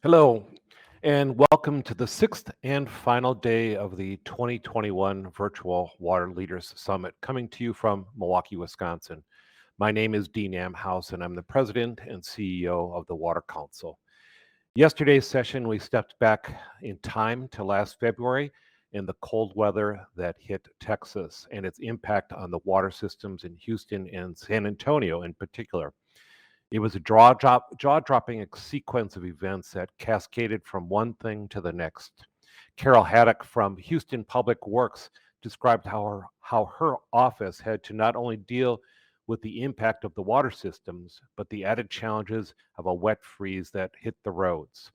Hello, and welcome to the sixth and final day of the 2021 Virtual Water Leaders Summit, coming to you from Milwaukee, Wisconsin. My name is Dean Amhouse, and I'm the President and CEO of the Water Council. Yesterday's session, we stepped back in time to last February and the cold weather that hit Texas and its impact on the water systems in Houston and San Antonio in particular. It was a jaw-dropping sequence of events that cascaded from one thing to the next. Carol Haddock from Houston Public Works described how her office had to not only deal with the impact of the water systems, but the added challenges of a wet freeze that hit the roads.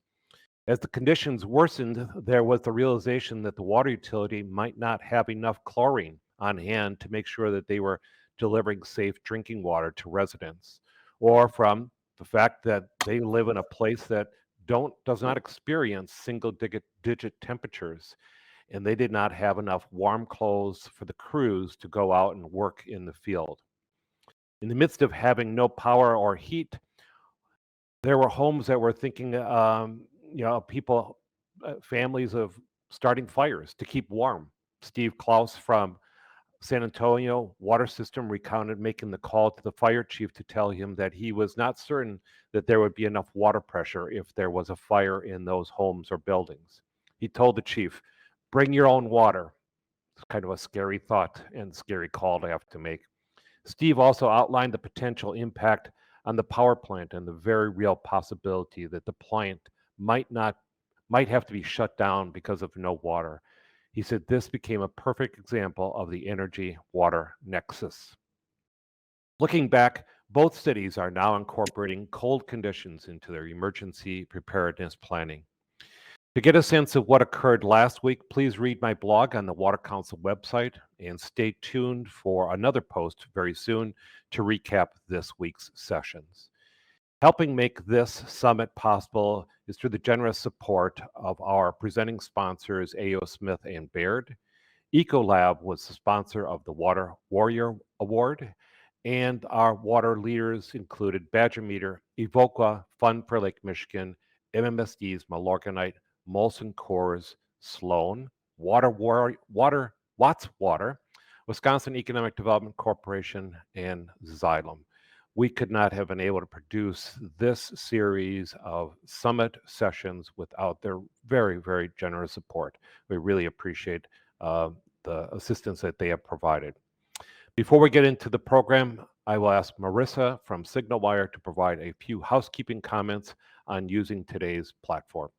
As the conditions worsened, there was the realization that the water utility might not have enough chlorine on hand to make sure that they were delivering safe drinking water to residents, or from the fact that they live in a place that does not experience single digit temperatures, and they did not have enough warm clothes for the crews to go out and work in the field. In the midst of having no power or heat, there were homes that were thinking, people, families of starting fires to keep warm. Steve Klaus from San Antonio water system recounted making the call to the fire chief to tell him that he was not certain that there would be enough water pressure if there was a fire in those homes or buildings. He told the chief, "Bring your own water." It's kind of a scary thought and scary call to have to make. Steve also outlined the potential impact on the power plant and the very real possibility that the plant might not might have to be shut down because of no water. He said this became a perfect example of the energy water nexus. Looking back, both cities are now incorporating cold conditions into their emergency preparedness planning. To get a sense of what occurred last week, please read my blog on the Water Council website and stay tuned for another post very soon to recap this week's sessions. Helping make this summit possible is through the generous support of our presenting sponsors, A.O. Smith and Baird. Ecolab was the sponsor of the Water Warrior Award, and our water leaders included Badger Meter, Evoqua, Fund for Lake Michigan, MMSD's Milorganite, Molson Coors, Sloan, Watts Water, Wisconsin Economic Development Corporation, and Xylem. We could not have been able to produce this series of summit sessions without their very, very generous support. We really appreciate the assistance that they have provided. Before we get into the program, I will ask Marissa from SignalWire to provide a few housekeeping comments on using today's platform.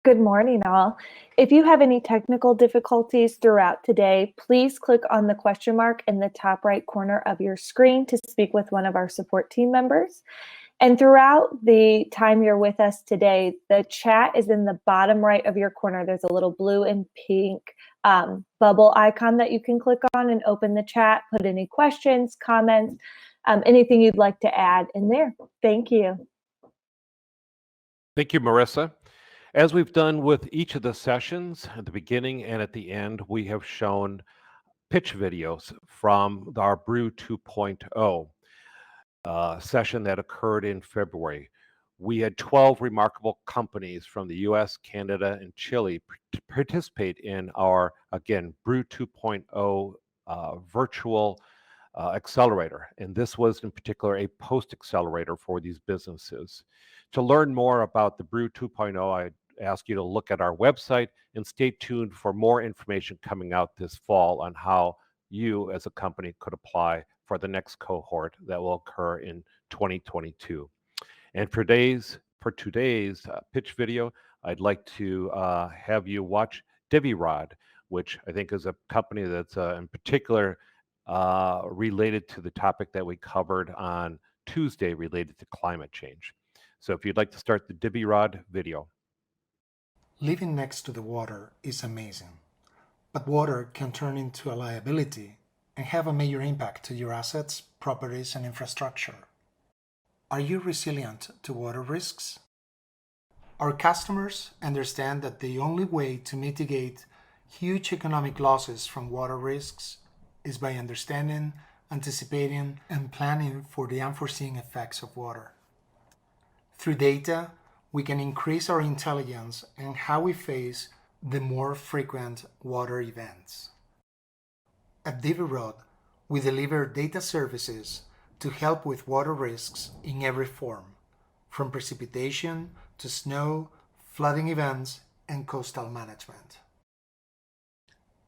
Good morning, all. If you have any technical difficulties throughout today, please click on the question mark in the top right corner of your screen to speak with one of our support team members. And throughout the time you're with us today, the chat is in the bottom right of your corner. There's a little blue and pink bubble icon that you can click on and open the chat, put any questions, comments, anything you'd like to add in there. Thank you. Thank you, Marissa. As we've done with each of the sessions, at the beginning and at the end, we have shown pitch videos from our Brew 2.0 session that occurred in February. We had 12 remarkable companies from the US, Canada, and Chile participate in our, again, Brew 2.0 virtual accelerator. And this was in particular a post accelerator for these businesses. To learn more about the Brew 2.0, I ask you to look at our website and stay tuned for more information coming out this fall on how you as a company could apply for the next cohort that will occur in 2022. And for today's pitch video, I'd like to have you watch DiviRod, which I think is a company that's in particular related to the topic that we covered on Tuesday related to climate change. So if you'd like to start the DiviRod video. Living next to the water is amazing, but water can turn into a liability and have a major impact to your assets, properties, and infrastructure. Are you resilient to water risks? Our customers understand that the only way to mitigate huge economic losses from water risks is by understanding, anticipating, and planning for the unforeseen effects of water. Through data, we can increase our intelligence in how we face the more frequent water events. At DiviRod, we deliver data services to help with water risks in every form, from precipitation to snow, flooding events, and coastal management.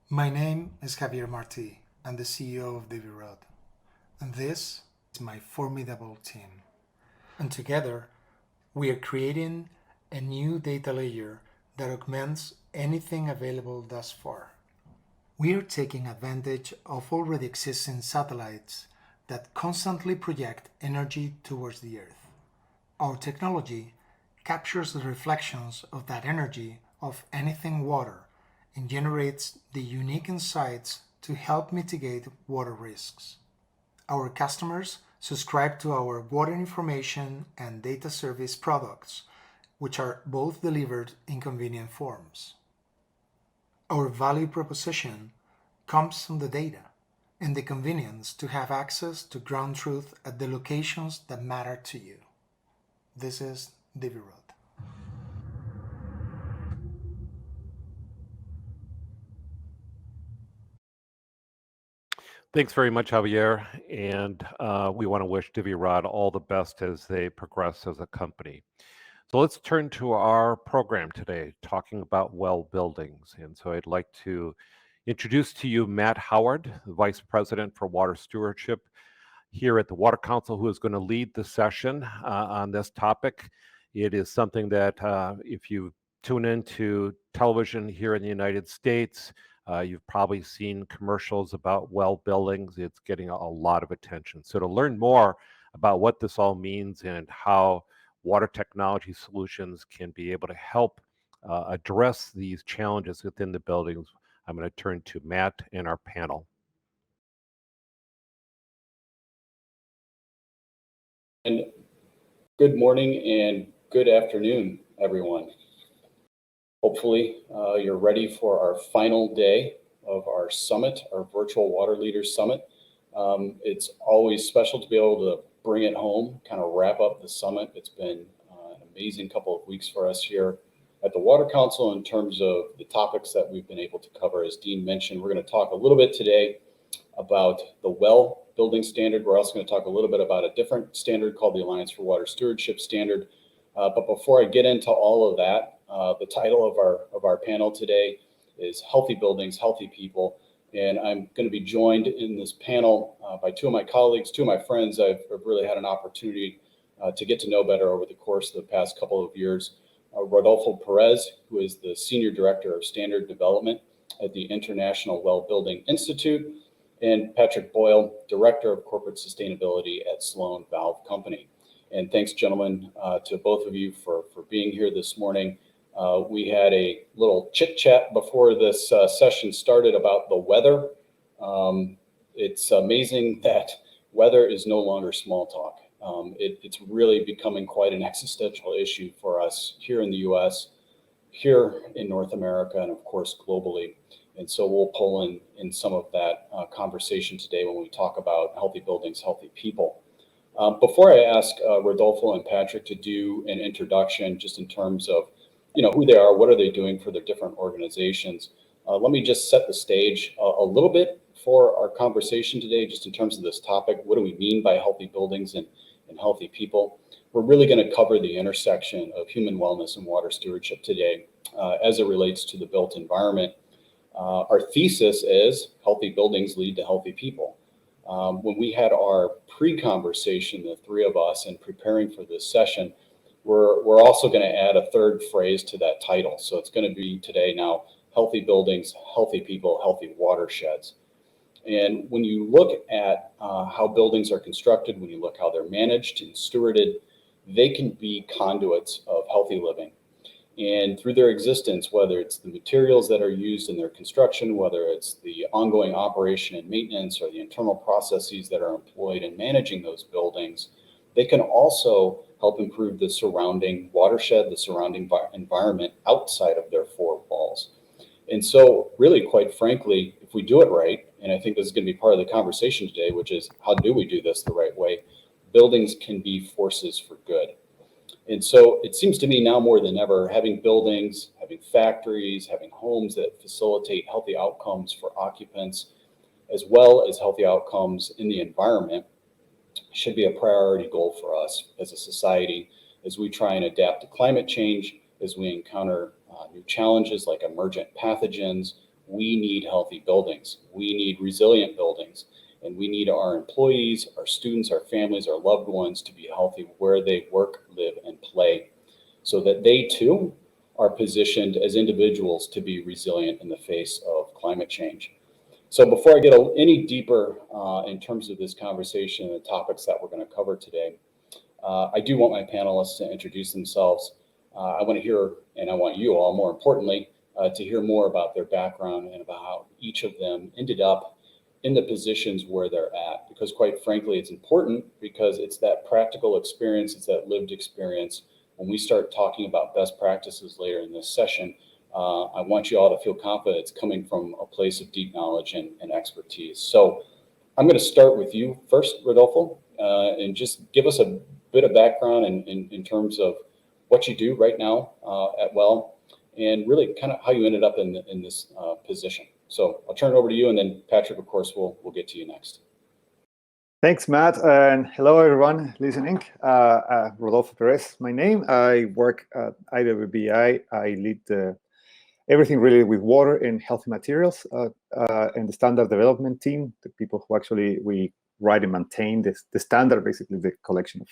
My name is Javier Martí. I'm the CEO of DiviRod, and this is my formidable team. And together, we are creating a new data layer that augments anything available thus far. We are taking advantage of already existing satellites that constantly project energy towards the Earth. Our technology captures the reflections of that energy of anything water and generates the unique insights to help mitigate water risks. Our customers subscribe to our water information and data service products, which are both delivered in convenient forms. Our value proposition comes from the data and the convenience to have access to ground truth at the locations that matter to you. This is DiviRod. Thanks very much, Javier. And we want to wish DiviRod all the best as they progress as a company. So let's turn to our program today, talking about well buildings. And so I'd like to introduce to you Matt Howard, the Vice President for Water Stewardship here at the Water Council, who is going to lead the session on this topic. It is something that if you tune into television here in the United States, you've probably seen commercials about well buildings. It's getting a lot of attention. So to learn more about what this all means and how water technology solutions can be able to help address these challenges within the buildings, I'm going to turn to Matt and our panel. And good morning and good afternoon, everyone. Hopefully you're ready for our final day of our summit, our virtual Water Leaders Summit. It's always special to be able to bring it home, kind of wrap up the summit. It's been an amazing couple of weeks for us here at the Water Council in terms of the topics that we've been able to cover. As Dean mentioned, we're going to talk a little bit today about the well building standard. We're also going to talk a little bit about a different standard called the Alliance for Water Stewardship Standard. But before I get into all of that, the title of our panel today is Healthy Buildings, Healthy People. And I'm going to be joined in this panel by two of my colleagues, two of my friends I've really had an opportunity to get to know better over the course of the past couple of years. Rodolfo Perez, who is the Senior Director of Standard Development at the International Well Building Institute, and Patrick Boyle, Director of Corporate Sustainability at Sloan Valve Company. And thanks, gentlemen, to both of you for being here this morning. We had a little chit chat before this session started about the weather. It's amazing that weather is no longer small talk. It's really becoming quite an existential issue for us here in the US, here in North America, and of course, globally. And so we'll pull in some of that conversation today when we talk about healthy buildings, healthy people. Before I ask Rodolfo and Patrick to do an introduction, just in terms of who they are, what are they doing for their different organizations, let me just set the stage a little bit for our conversation today, just in terms of this topic. What do we mean by healthy buildings and healthy people? We're really going to cover the intersection of human wellness and water stewardship today as it relates to the built environment. Our thesis is healthy buildings lead to healthy people. When we had our pre-conversation, the three of us, in preparing for this session, we're also going to add a third phrase to that title. So it's going to be today now, healthy buildings, healthy people, healthy watersheds. And when you look at how buildings are constructed, when you look how they're managed and stewarded, they can be conduits of healthy living. And through their existence, whether it's the materials that are used in their construction, whether it's the ongoing operation and maintenance, or the internal processes that are employed in managing those buildings, they can also help improve the surrounding watershed, the surrounding environment outside of their four walls. And so really, quite frankly, if we do it right, and I think this is going to be part of the conversation today, which is how do we do this the right way, buildings can be forces for good. And so it seems to me now more than ever, having buildings, having factories, having homes that facilitate healthy outcomes for occupants, as well as healthy outcomes in the environment, should be a priority goal for us as a society as we try and adapt to climate change, as we encounter new challenges like emergent pathogens. We need healthy buildings. We need resilient buildings. And we need our employees, our students, our families, our loved ones to be healthy where they work, live, and play, so that they too are positioned as individuals to be resilient in the face of climate change. So before I get any deeper in terms of this conversation and the topics that we're going to cover today, I do want my panelists to introduce themselves. I want to hear, and I want you all, more importantly, to hear more about their background and about how each of them ended up in the positions where they're at, because quite frankly, it's important because it's that practical experience, it's that lived experience. When we start talking about best practices later in this session, I want you all to feel confident it's coming from a place of deep knowledge and expertise. So I'm going to start with you first, Rodolfo, and just give us a bit of background in terms of what you do right now at Well, and really kind of how you ended up in this position. So I'll turn it over to you, and then Patrick, of course, we'll get to you next. Thanks, Matt, and hello, everyone listening. Rodolfo Perez, my name. I work at IWBI. I lead everything really with water and healthy materials and the standard development team, the people who actually we write and maintain the standard, basically the collection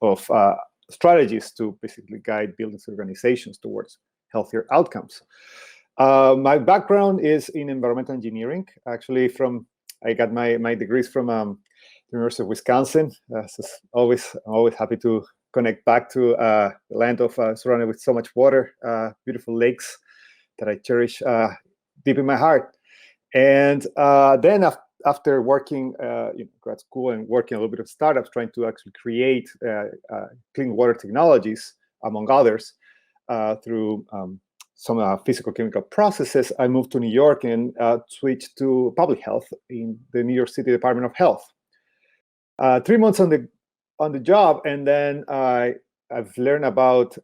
of strategies to basically guide buildings organizations towards healthier outcomes. My background is in environmental engineering. Actually, I got my degrees from the University of Wisconsin. So I'm always happy to connect back to the land of surrounded with so much water, beautiful lakes that I cherish deep in my heart. And then after working in grad school and working a little bit of startups, trying to actually create clean water technologies, among others, through some physical chemical processes, I moved to New York and switched to public health in the New York City Department of Health. 3 months on the job, and then I've learned about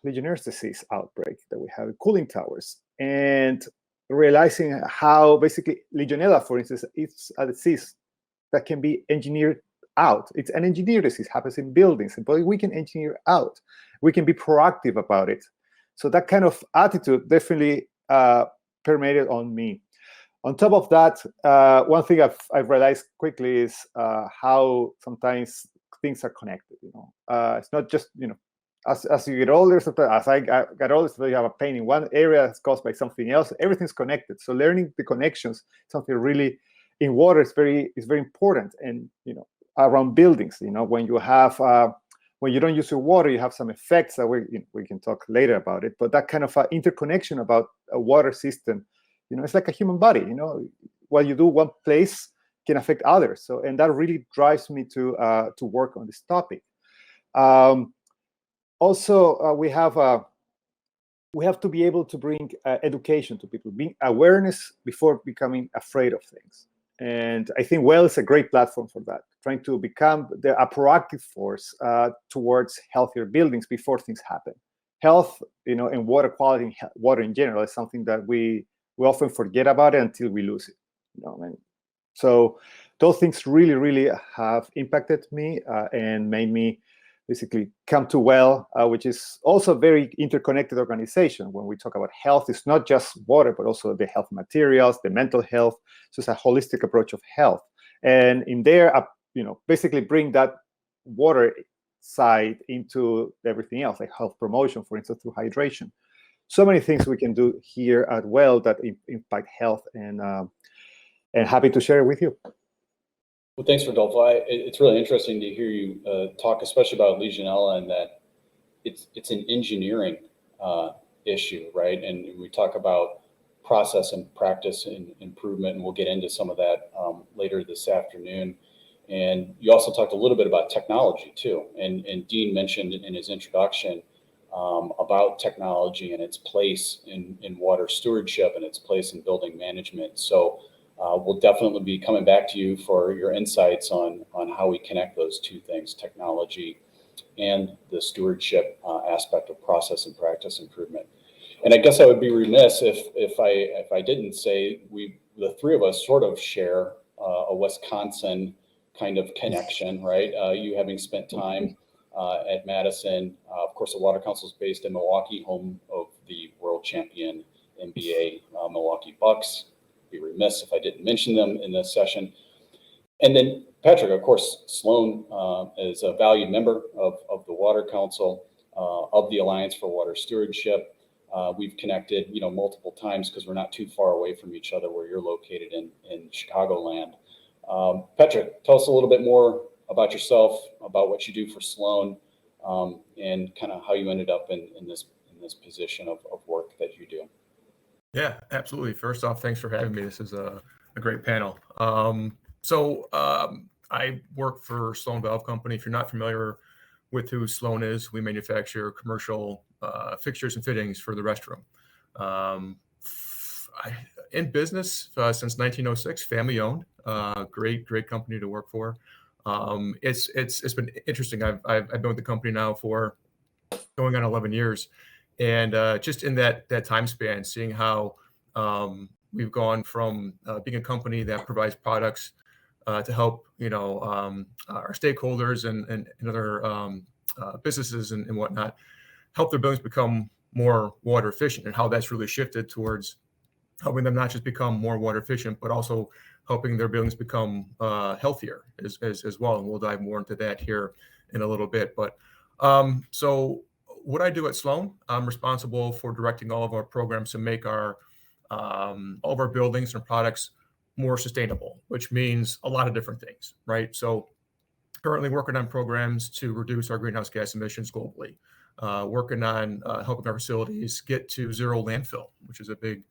Legionnaire's disease outbreak that we have in cooling towers, and realizing how basically Legionella, for instance, it's a disease that can be engineered out. It's an engineered disease, happens in buildings, but we can engineer out. We can be proactive about it. So that kind of attitude definitely permeated on me. On top of that, one thing I've realized quickly is how sometimes things are connected. It's not just as you get older. As I got older, so you have a pain in one area that's caused by something else. Everything's connected. So learning the connections, something really in water is very important. And around buildings, when you have when you don't use your water, you have some effects that we can talk later about it. But that kind of interconnection about a water system, it's like a human body. What you do one place can affect others. So, and that really drives me to work on this topic. Also, we have to be able to bring education to people, being awareness before becoming afraid of things. And I think Well is a great platform for that, trying to become a proactive force towards healthier buildings before things happen. Health, and water quality, and water in general is something that we often forget about it until we lose it. So those things really, really have impacted me and made me basically come to Well, which is also a very interconnected organization. When we talk about health, it's not just water, but also the health materials, the mental health. So it's a holistic approach of health. And in there, basically bring that water side into everything else, like health promotion, for instance, through hydration. So many things we can do here at Well that impact health, and happy to share it with you. Well, thanks, Rodolfo. It's really interesting to hear you talk, especially about Legionella, and that it's an engineering issue, right? And we talk about process and practice and improvement, and we'll get into some of that later this afternoon. And you also talked a little bit about technology too. And Dean mentioned in his introduction about technology and its place in water stewardship and its place in building management. So we'll definitely be coming back to you for your insights on how we connect those two things, technology and the stewardship aspect of process and practice improvement. And I guess I would be remiss if I didn't say the three of us sort of share a Wisconsin kind of connection, right? You having spent time at Madison, of course, the Water Council is based in Milwaukee, home of the world champion NBA Milwaukee Bucks. Be remiss if I didn't mention them in this session. And then Patrick, of course, Sloan is a valued member of the Water Council, of the Alliance for Water Stewardship. We've connected, multiple times because we're not too far away from each other where you're located in Chicagoland. Patrick, tell us a little bit more about yourself, about what you do for Sloan, and kind of how you ended up in this position of work that you do. Yeah, absolutely. First off, thanks for having me. This is a great panel. I work for Sloan Valve Company. If you're not familiar with who Sloan is, we manufacture commercial fixtures and fittings for the restroom. In business since 1906, family owned. Great company to work for. It's been interesting. I've been with the company now for going on 11 years, and just in that time span, seeing how we've gone from being a company that provides products to help our stakeholders and other businesses and whatnot, help their buildings become more water efficient, and how that's really shifted towards helping them not just become more water efficient, but also helping their buildings become healthier as well. And we'll dive more into that here in a little bit. But so what I do at Sloan, I'm responsible for directing all of our programs to make all of our buildings and products more sustainable, which means a lot of different things, right? So currently working on programs to reduce our greenhouse gas emissions globally, working on helping our facilities get to zero landfill, which is a big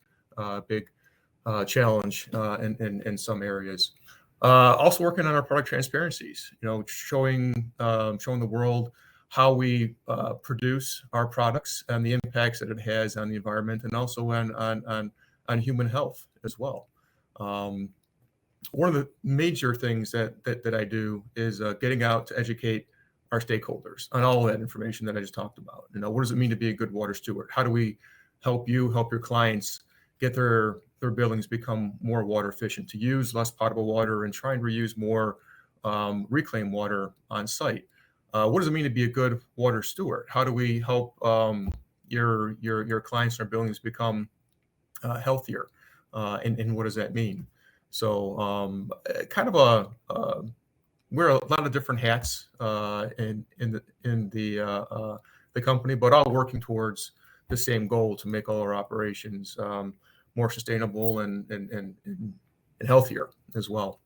challenge in some areas. Also working on our product transparencies, showing the world how we produce our products and the impacts that it has on the environment, and also on human health as well. One of the major things that I do is getting out to educate our stakeholders on all of that information that I just talked about. What does it mean to be a good water steward? How do we help your clients get their buildings become more water efficient, to use less potable water and try and reuse more reclaimed water on site? What does it mean to be a good water steward? How do we help your clients and our buildings become healthier? And what does that mean? So kind of wear a lot of different hats in the company, but all working towards the same goal, to make all our operations more sustainable and healthier as well.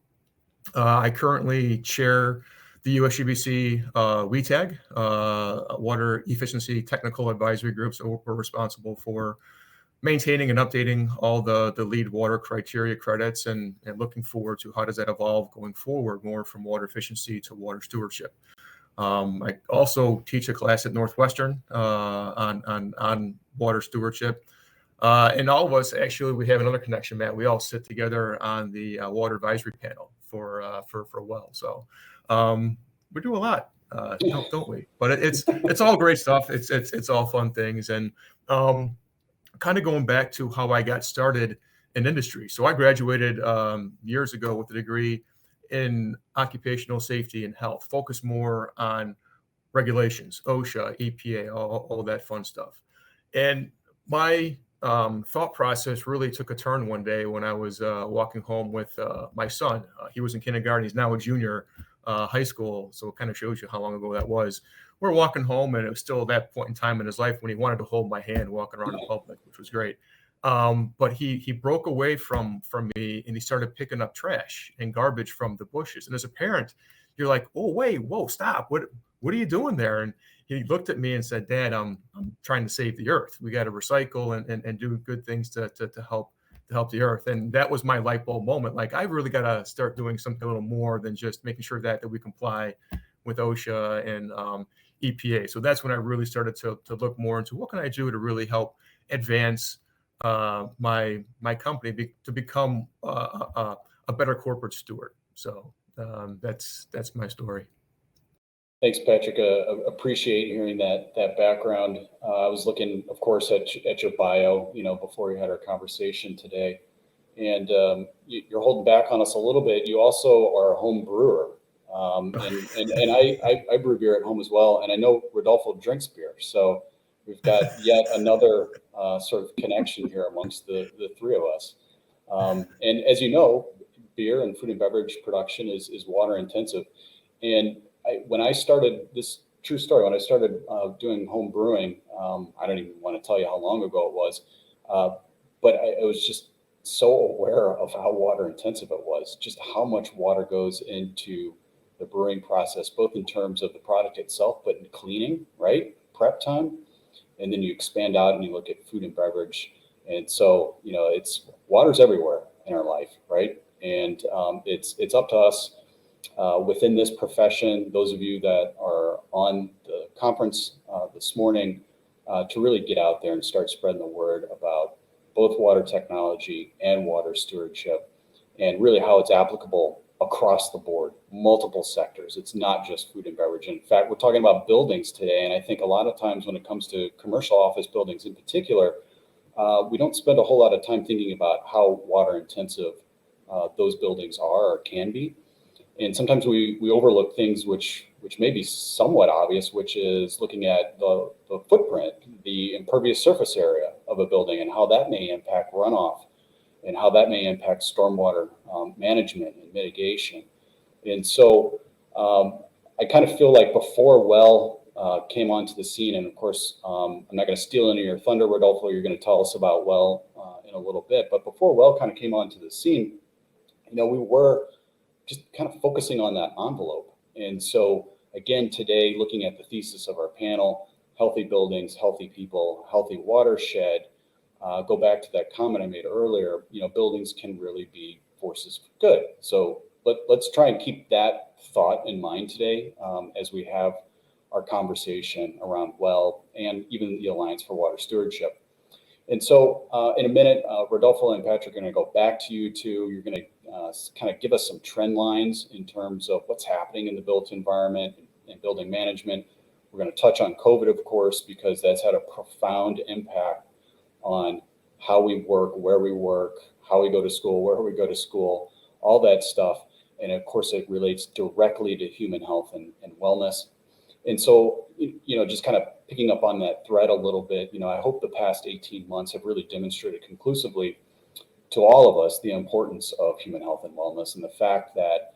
I currently chair the USGBC WETAG, Water Efficiency Technical Advisory Group. So we're responsible for maintaining and updating all the LEED water criteria credits, and looking forward to how does that evolve going forward, more from water efficiency to water stewardship. I also teach a class at Northwestern on water stewardship. And all of us, actually, we have another connection, Matt. We all sit together on the water advisory panel for WELL. So we do a lot, don't we? But it's all great stuff. It's all fun things. And kind of going back to how I got started in industry. So I graduated years ago with a degree in occupational safety and health, focused more on regulations, OSHA, EPA, all that fun stuff. And my thought process really took a turn one day when I was walking home with my son. He was in kindergarten. He's now a junior high school. So it kind of shows you how long ago that was. We're walking home, and it was still that point in time in his life when he wanted to hold my hand walking around in public, which was great. But he broke away from me, and he started picking up trash and garbage from the bushes. And as a parent, you're like, oh, wait, whoa, stop. What are you doing there? And he looked at me and said, Dad, I'm trying to save the earth. We got to recycle and do good things to help the earth. And that was my light bulb moment. Like, I really got to start doing something a little more than just making sure that we comply with OSHA and EPA. So that's when I really started to look more into what can I do to really help advance my company to become a better corporate steward. So that's my story. Thanks, Patrick. Appreciate hearing that background. I was looking, of course, at your bio, before we had our conversation today, and you're holding back on us a little bit. You also are a home brewer, and I brew beer at home as well, and I know Rodolfo drinks beer, so we've got yet another sort of connection here amongst the three of us. And as you know, beer and food and beverage production is water intensive, and when I started, this true story, when I started doing home brewing, I don't even want to tell you how long ago it was, but I was just so aware of how water intensive it was, just how much water goes into the brewing process, both in terms of the product itself, but in cleaning, right? Prep time. And then you expand out and you look at food and beverage. And so, it's water's everywhere in our life, right? And it's up to us within this profession, those of you that are on the conference this morning, to really get out there and start spreading the word about both water technology and water stewardship, and really how it's applicable across the board, multiple sectors. It's not just food and beverage. In fact, we're talking about buildings today. And I think a lot of times when it comes to commercial office buildings in particular, we don't spend a whole lot of time thinking about how water intensive those buildings are or can be. And sometimes we overlook things which may be somewhat obvious, which is looking at the footprint, the impervious surface area of a building, and how that may impact runoff, and how that may impact stormwater management and mitigation. And so I kind of feel like before Well came onto the scene, and of course, I'm not going to steal any of your thunder, Rodolfo, you're going to tell us about Well in a little bit, but before Well kind of came onto the scene, we were just kind of focusing on that envelope. And so again, today, looking at the thesis of our panel, healthy buildings, healthy people, healthy watershed, go back to that comment I made earlier, buildings can really be forces for good. So let's try and keep that thought in mind today as we have our conversation around Well and even the Alliance for Water Stewardship. And so in a minute, Rodolfo and Patrick are going to go back to you two. You're going to kind of give us some trend lines in terms of what's happening in the built environment and building management. We're going to touch on COVID, of course, because that's had a profound impact on how we work, where we work, how we go to school, where we go to school, all that stuff. And of course, it relates directly to human health and wellness. And so, just kind of picking up on that thread a little bit, I hope the past 18 months have really demonstrated conclusively to all of us the importance of human health and wellness, and the fact that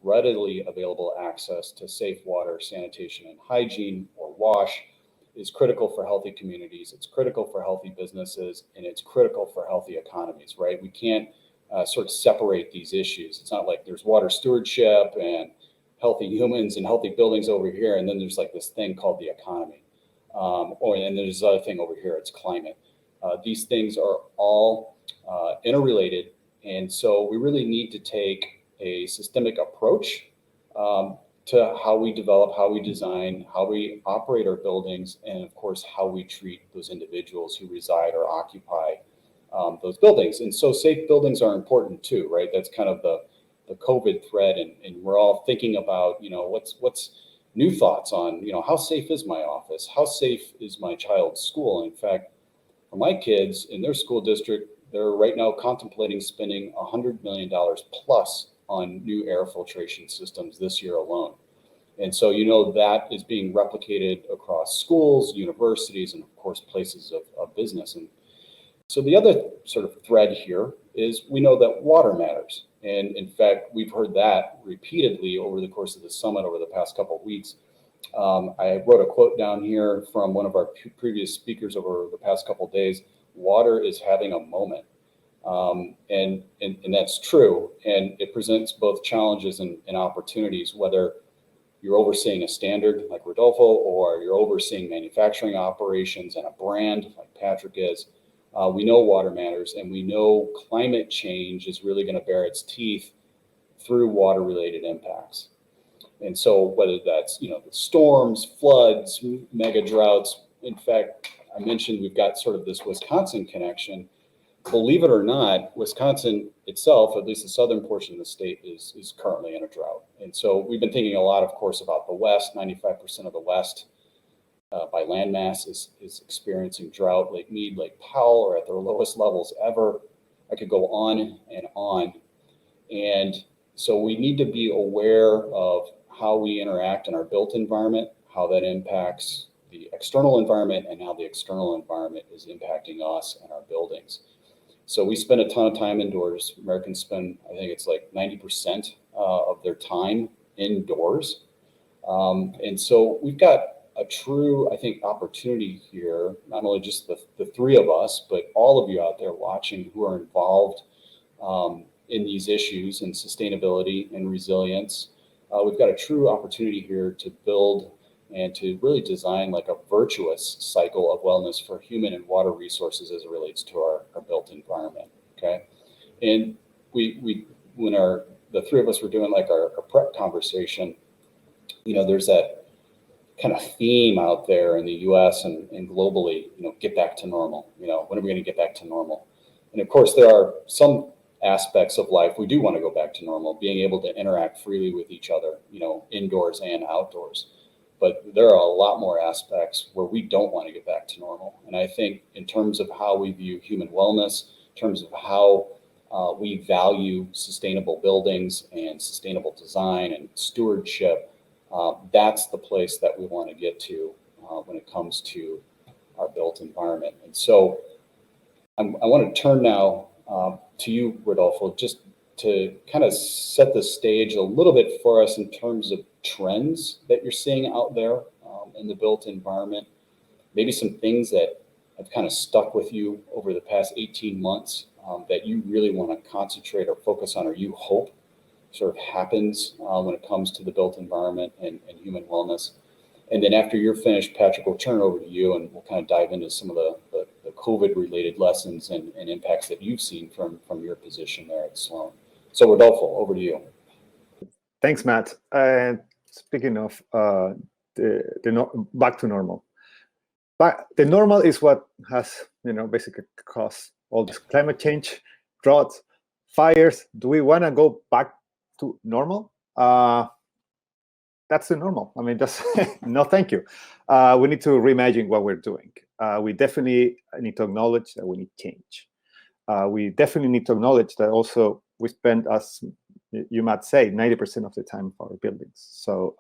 readily available access to safe water, sanitation, and hygiene or WASH is critical for healthy communities. It's critical for healthy businesses, and it's critical for healthy economies, right? We can't sort of separate these issues. It's not like there's water stewardship and healthy humans and healthy buildings over here, and then there's like this thing called the economy. And there's this other thing over here, it's climate. These things are all interrelated, and so we really need to take a systemic approach to how we develop, how we design, how we operate our buildings, and of course, how we treat those individuals who reside or occupy those buildings. And so safe buildings are important too, right? That's kind of the COVID thread, and we're all thinking about, what's new thoughts on, how safe is my office? How safe is my child's school? In fact, for my kids in their school district, they're right now contemplating spending $100 million plus on new air filtration systems this year alone. And so, that is being replicated across schools, universities, and of course, places of business. And so the other sort of thread here is we know that water matters. And in fact, we've heard that repeatedly over the course of the summit over the past couple of weeks. I wrote a quote down here from one of our previous speakers over the past couple of days. Water is having a moment. And that's true. And it presents both challenges and opportunities, whether you're overseeing a standard like Rodolfo, or you're overseeing manufacturing operations and a brand like Patrick is. We know water matters, and we know climate change is really going to bear its teeth through water-related impacts. And so whether that's, the storms, floods, mega droughts, in fact, I mentioned we've got sort of this Wisconsin connection. believe it or not, Wisconsin itself, at least the southern portion of the state, is currently in a drought. And so we've been thinking a lot, of course, about the West. 95% of the West by landmass is experiencing drought. Lake Mead, Lake Powell are at their lowest levels ever. I could go on and on. And so we need to be aware of how we interact in our built environment, how that impacts the external environment, and how the external environment is impacting us and our buildings. So we spend a ton of time indoors. Americans spend, I think it's like 90% of their time indoors. And so we've got a true, I think, opportunity here, not only just the three of us, but all of you out there watching who are involved in these issues and sustainability and resilience. We've got a true opportunity here to build and to really design like a virtuous cycle of wellness for human and water resources as it relates to our built environment, okay? And we when the three of us were doing like our prep conversation, you know, there's that kind of theme out there in the US and globally, you know, get back to normal. You know, when are we going to get back to normal? And of course, there are some aspects of life we do want to go back to normal, being able to interact freely with each other, you know, indoors and outdoors. But there are a lot more aspects where we don't want to get back to normal. And I think in terms of how we view human wellness, in terms of how we value sustainable buildings and sustainable design and stewardship, that's the place that we want to get to when it comes to our built environment. And so I want to turn now to you, Rodolfo, just to kind of set the stage a little bit for us in terms of trends that you're seeing out there in the built environment, maybe some things that have kind of stuck with you over the past 18 months that you really want to concentrate or focus on, or you hope sort of happens when it comes to the built environment and human wellness. And then after you're finished, Patrick, we'll turn it over to you and we'll kind of dive into some of the COVID-related lessons and impacts that you've seen from your position there at Sloan. So Rodolfo, over to you. Thanks, Matt. And speaking of back to normal, but the normal is what has, you know, basically caused all this climate change, droughts, fires. Do we want to go back to normal? That's the normal. I mean, that's no, thank you. We need to reimagine what we're doing. We definitely need to acknowledge that we need change. We definitely need to acknowledge that also we spend, as you might say, 90% of the time of our buildings. So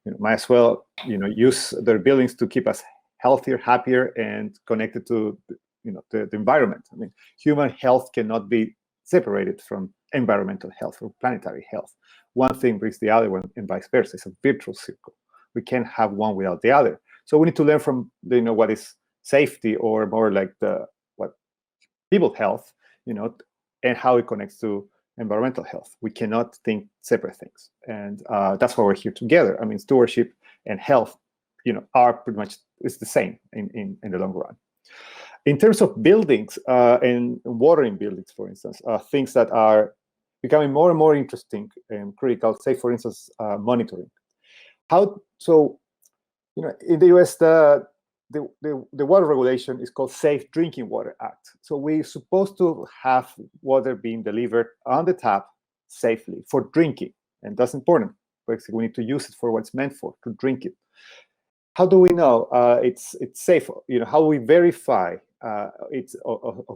you know, might as well, you know, use their buildings to keep us healthier, happier, and connected to, you know, the environment. I mean, human health cannot be separated from environmental health or planetary health. One thing brings the other one, and vice versa. It's a virtuous circle. We can't have one without the other. So we need to learn from, you know, what is safety, or more like what people health, you know, and how it connects to environmental health. We cannot think separate things, and that's why we're here together. I mean, stewardship and health, you know, are pretty much, it's the same in the long run. In terms of buildings and water in buildings, for instance, things that are becoming more and more interesting and critical, say, for instance, monitoring. So, you know, in the US, the water regulation is called Safe Drinking Water Act. So we're supposed to have water being delivered on the tap safely for drinking, and that's important. Basically, we need to use it for what it's meant for, to drink it. How do we know it's safe? You know, how we verify its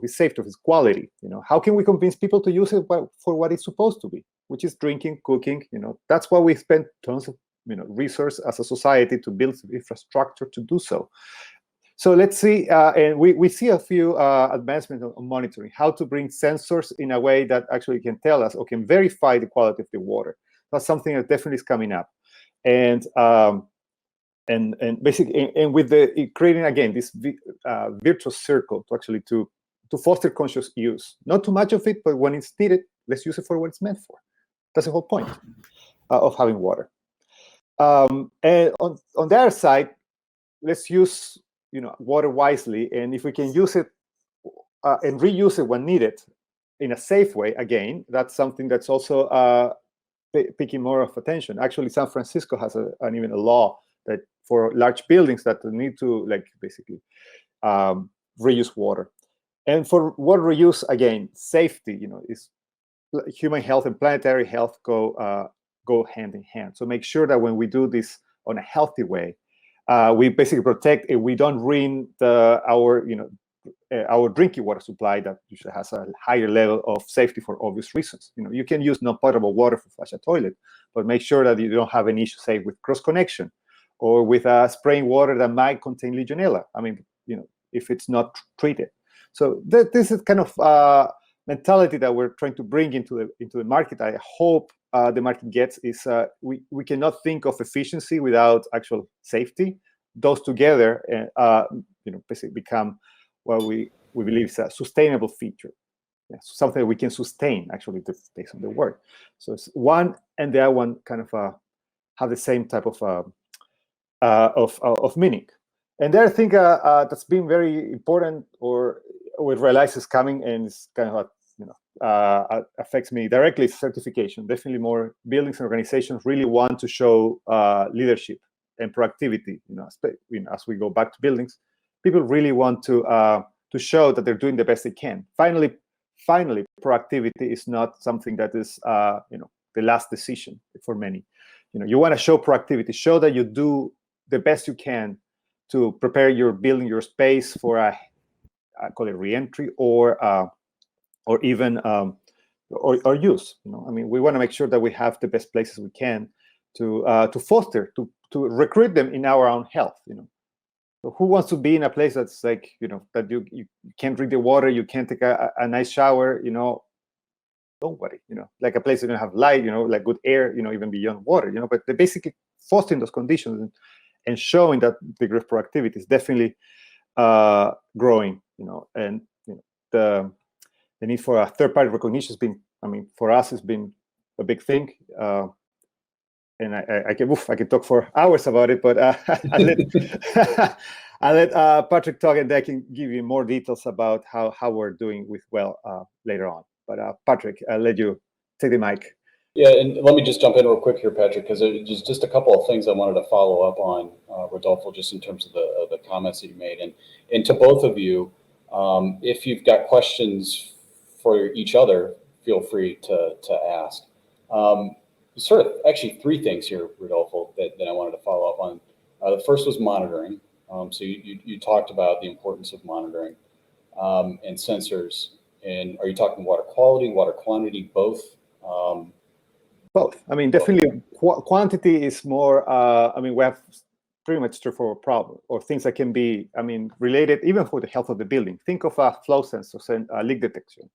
safety, of its quality? You know, how can we convince people to use it for what it's supposed to be, which is drinking, cooking? You know, that's why we spend tons of, you know, resource as a society to build infrastructure to do so. So let's see, and we see a few advancements on monitoring, how to bring sensors in a way that actually can tell us or can verify the quality of the water. That's something that definitely is coming up, and basically, and with the creating again this virtuous circle to actually to foster conscious use. Not too much of it, but when it's needed, let's use it for what it's meant for. That's the whole point of having water. And on the other side, let's use, you know, water wisely, and if we can use it and reuse it when needed in a safe way, again, that's something that's also picking more of attention. Actually, San Francisco has even a law that for large buildings that need to, like, basically reuse water. And for water reuse, again, safety, is human health and planetary health go hand in hand. So make sure that when we do this on a healthy way, we basically protect and we don't ruin our drinking water supply that usually has a higher level of safety for obvious reasons. You can use non-potable water for flush a toilet, but make sure that you don't have an issue, say, with cross connection or with spraying water that might contain Legionella. I mean, if it's not treated. So this is kind of mentality that we're trying to bring into the market. I hope the market gets is we cannot think of efficiency without actual safety. Those together, basically become what we believe is a sustainable feature. Yeah, so something that we can sustain, actually, based on the word. So it's one and the other one kind of have the same type of meaning. And the other thing that's been very important, or we realize is coming, and it's kind of affects me directly, is certification. Definitely more buildings and organizations really want to show leadership and proactivity. As we go back to buildings, people really want to show that they're doing the best they can. Finally, proactivity is not something that is the last decision for many. You want to show proactivity, show that you do the best you can to prepare your building, your space for I call it re-entry or even or use. I mean, we want to make sure that we have the best places we can to foster, to recruit them in our own health. So who wants to be in a place that's like that you can't drink the water, you can't take a nice shower, nobody, like a place that don't have light, like good air, even beyond water, but they're basically fostering those conditions and showing that degree of proactivity is definitely growing, and the need for a third-party recognition has been, for us, it's been a big thing. And I can talk for hours about it, but I'll let Patrick talk, and I can give you more details about how we're doing with Well later on. But Patrick, I'll let you take the mic. Yeah, and let me just jump in real quick here, Patrick, because there's just a couple of things I wanted to follow up on, Rodolfo, just in terms of the comments that you made. And to both of you, if you've got questions for each other, feel free to ask. Sort of actually three things here, Rodolfo, that I wanted to follow up on. The first was monitoring. So you talked about the importance of monitoring and sensors. And are you talking water quality, water quantity, both? Both. Definitely quantity is more, we have pretty much straightforward problem or things that can be, related even for the health of the building. Think of a flow sensor and leak detection.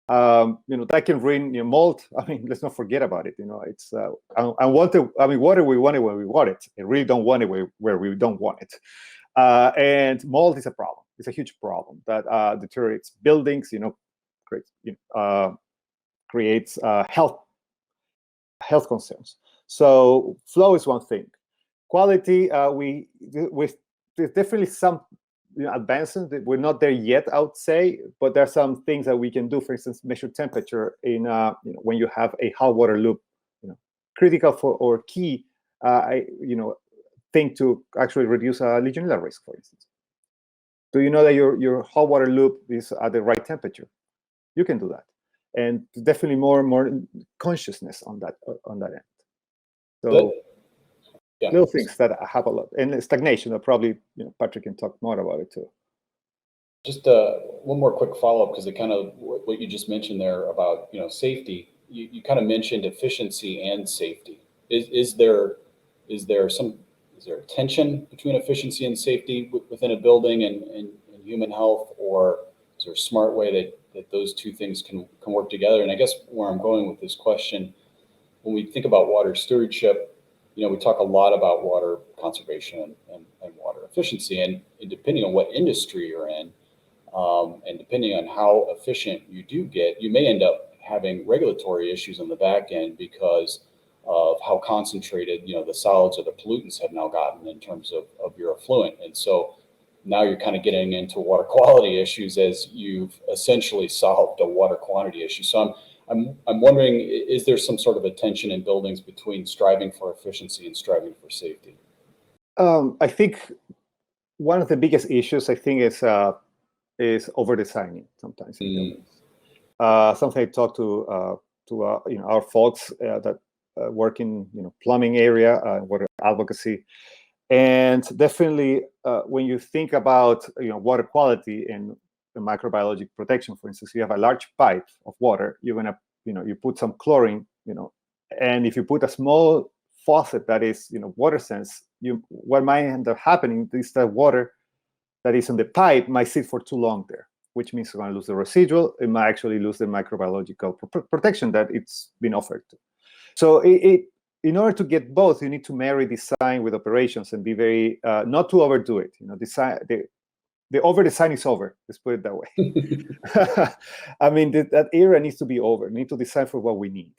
That can bring mold. Let's not forget about it. It's unwanted. Water we want it when we want it. And really don't want it where we don't want it. And mold is a problem. It's a huge problem that deteriorates buildings. Creates health concerns. So flow is one thing. Quality, there's definitely some advances that we're not there yet, I would say, but there are some things that we can do. For instance, measure temperature in when you have a hot water loop. Critical for or key thing to actually reduce Legionella risk, for instance. Do you know that your hot water loop is at the right temperature? You can do that, and definitely more consciousness on that end. So yeah. Little things that have a lot, and stagnation. Probably Patrick can talk more about it too. Just one more quick follow-up, because it kind of what you just mentioned there about safety. You kind of mentioned efficiency and safety. Is there a tension between efficiency and safety within a building and human health, or is there a smart way that those two things can work together? And I guess where I'm going with this question, when we think about water stewardship, we talk a lot about water conservation and water efficiency, and depending on what industry you're in, and depending on how efficient you do get, you may end up having regulatory issues on the back end because of how concentrated, the solids or the pollutants have now gotten in terms of your effluent. And so now you're kind of getting into water quality issues as you've essentially solved a water quantity issue. So I'm wondering, is there some sort of a tension in buildings between striving for efficiency and striving for safety? I think one of the biggest issues, is is over designing sometimes in buildings. Something I talked to our folks that work in plumbing area, water advocacy, and definitely when you think about water quality and microbiologic protection, for instance, you have a large pipe of water, you're gonna you put some chlorine, and if you put a small faucet that is water sense, what might end up happening is that water that is in the pipe might sit for too long there, which means you're going to lose the residual. It might actually lose the microbiological protection that it's been offered to. So in order to get both, you need to marry design with operations and be very not to overdo it. Design the over design is over. Let's put it that way. I mean, that era needs to be over. We need to design for what we need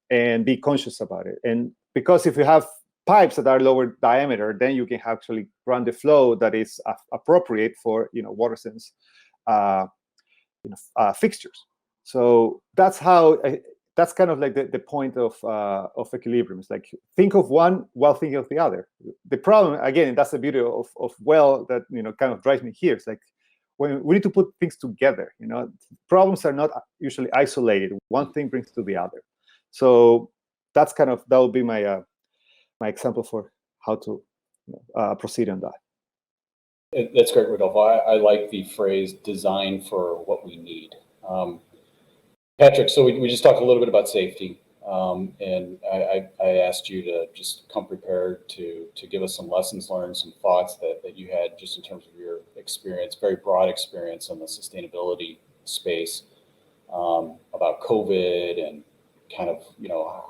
and be conscious about it. And because if you have pipes that are lower diameter, then you can actually run the flow that is appropriate for water sense fixtures. So that's how that's kind of like the point of equilibrium. It's like think of one while thinking of the other. The problem, again, that's the beauty of well that kind of drives me here. It's like when we need to put things together. Problems are not usually isolated. One thing brings to the other. So that's that would be my example for how to proceed on that. That's great, Rodolfo. I like the phrase "design for what we need." Patrick, so we just talked a little bit about safety, and I asked you to just come prepared to give us some lessons learned, some thoughts that you had just in terms of your experience, very broad experience on the sustainability space, about COVID and kind of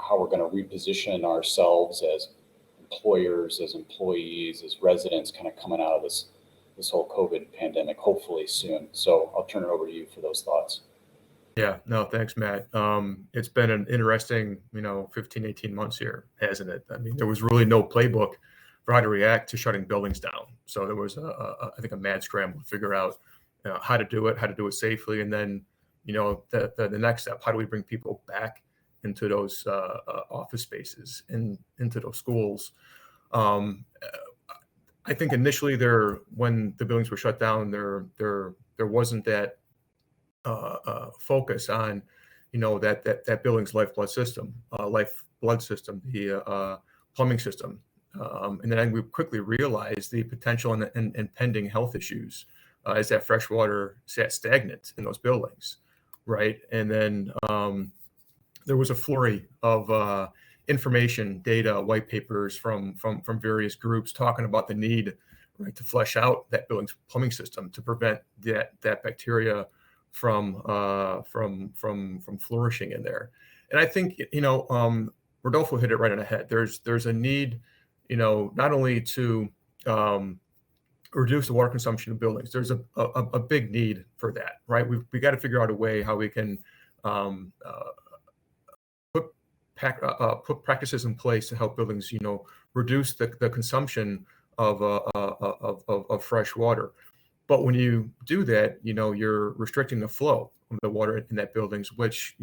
how we're going to reposition ourselves as employers, as employees, as residents, kind of coming out of this whole COVID pandemic, hopefully soon. So I'll turn it over to you for those thoughts. Yeah, no, thanks, Matt. It's been an interesting, 15, 18 months here, hasn't it? I mean, there was really no playbook for how to react to shutting buildings down. So there was, I think, a mad scramble to figure out how to do it safely. And then, the next step, how do we bring people back into those office spaces and into those schools? I think initially when the buildings were shut down, there wasn't that focus on, that building's lifeblood system, the plumbing system. And then we quickly realized the potential and pending health issues as that fresh water sat stagnant in those buildings, right? And then there was a flurry of information, data, white papers from various groups talking about the need, right, to flush out that building's plumbing system to prevent that bacteria from flourishing in there. And I think Rodolfo hit it right on the head. There's a need, not only to reduce the water consumption of buildings. There's a big need for that, right? We got to figure out a way how we can put practices in place to help buildings, reduce the consumption of fresh water. But when you do that, you're restricting the flow of the water in that buildings, which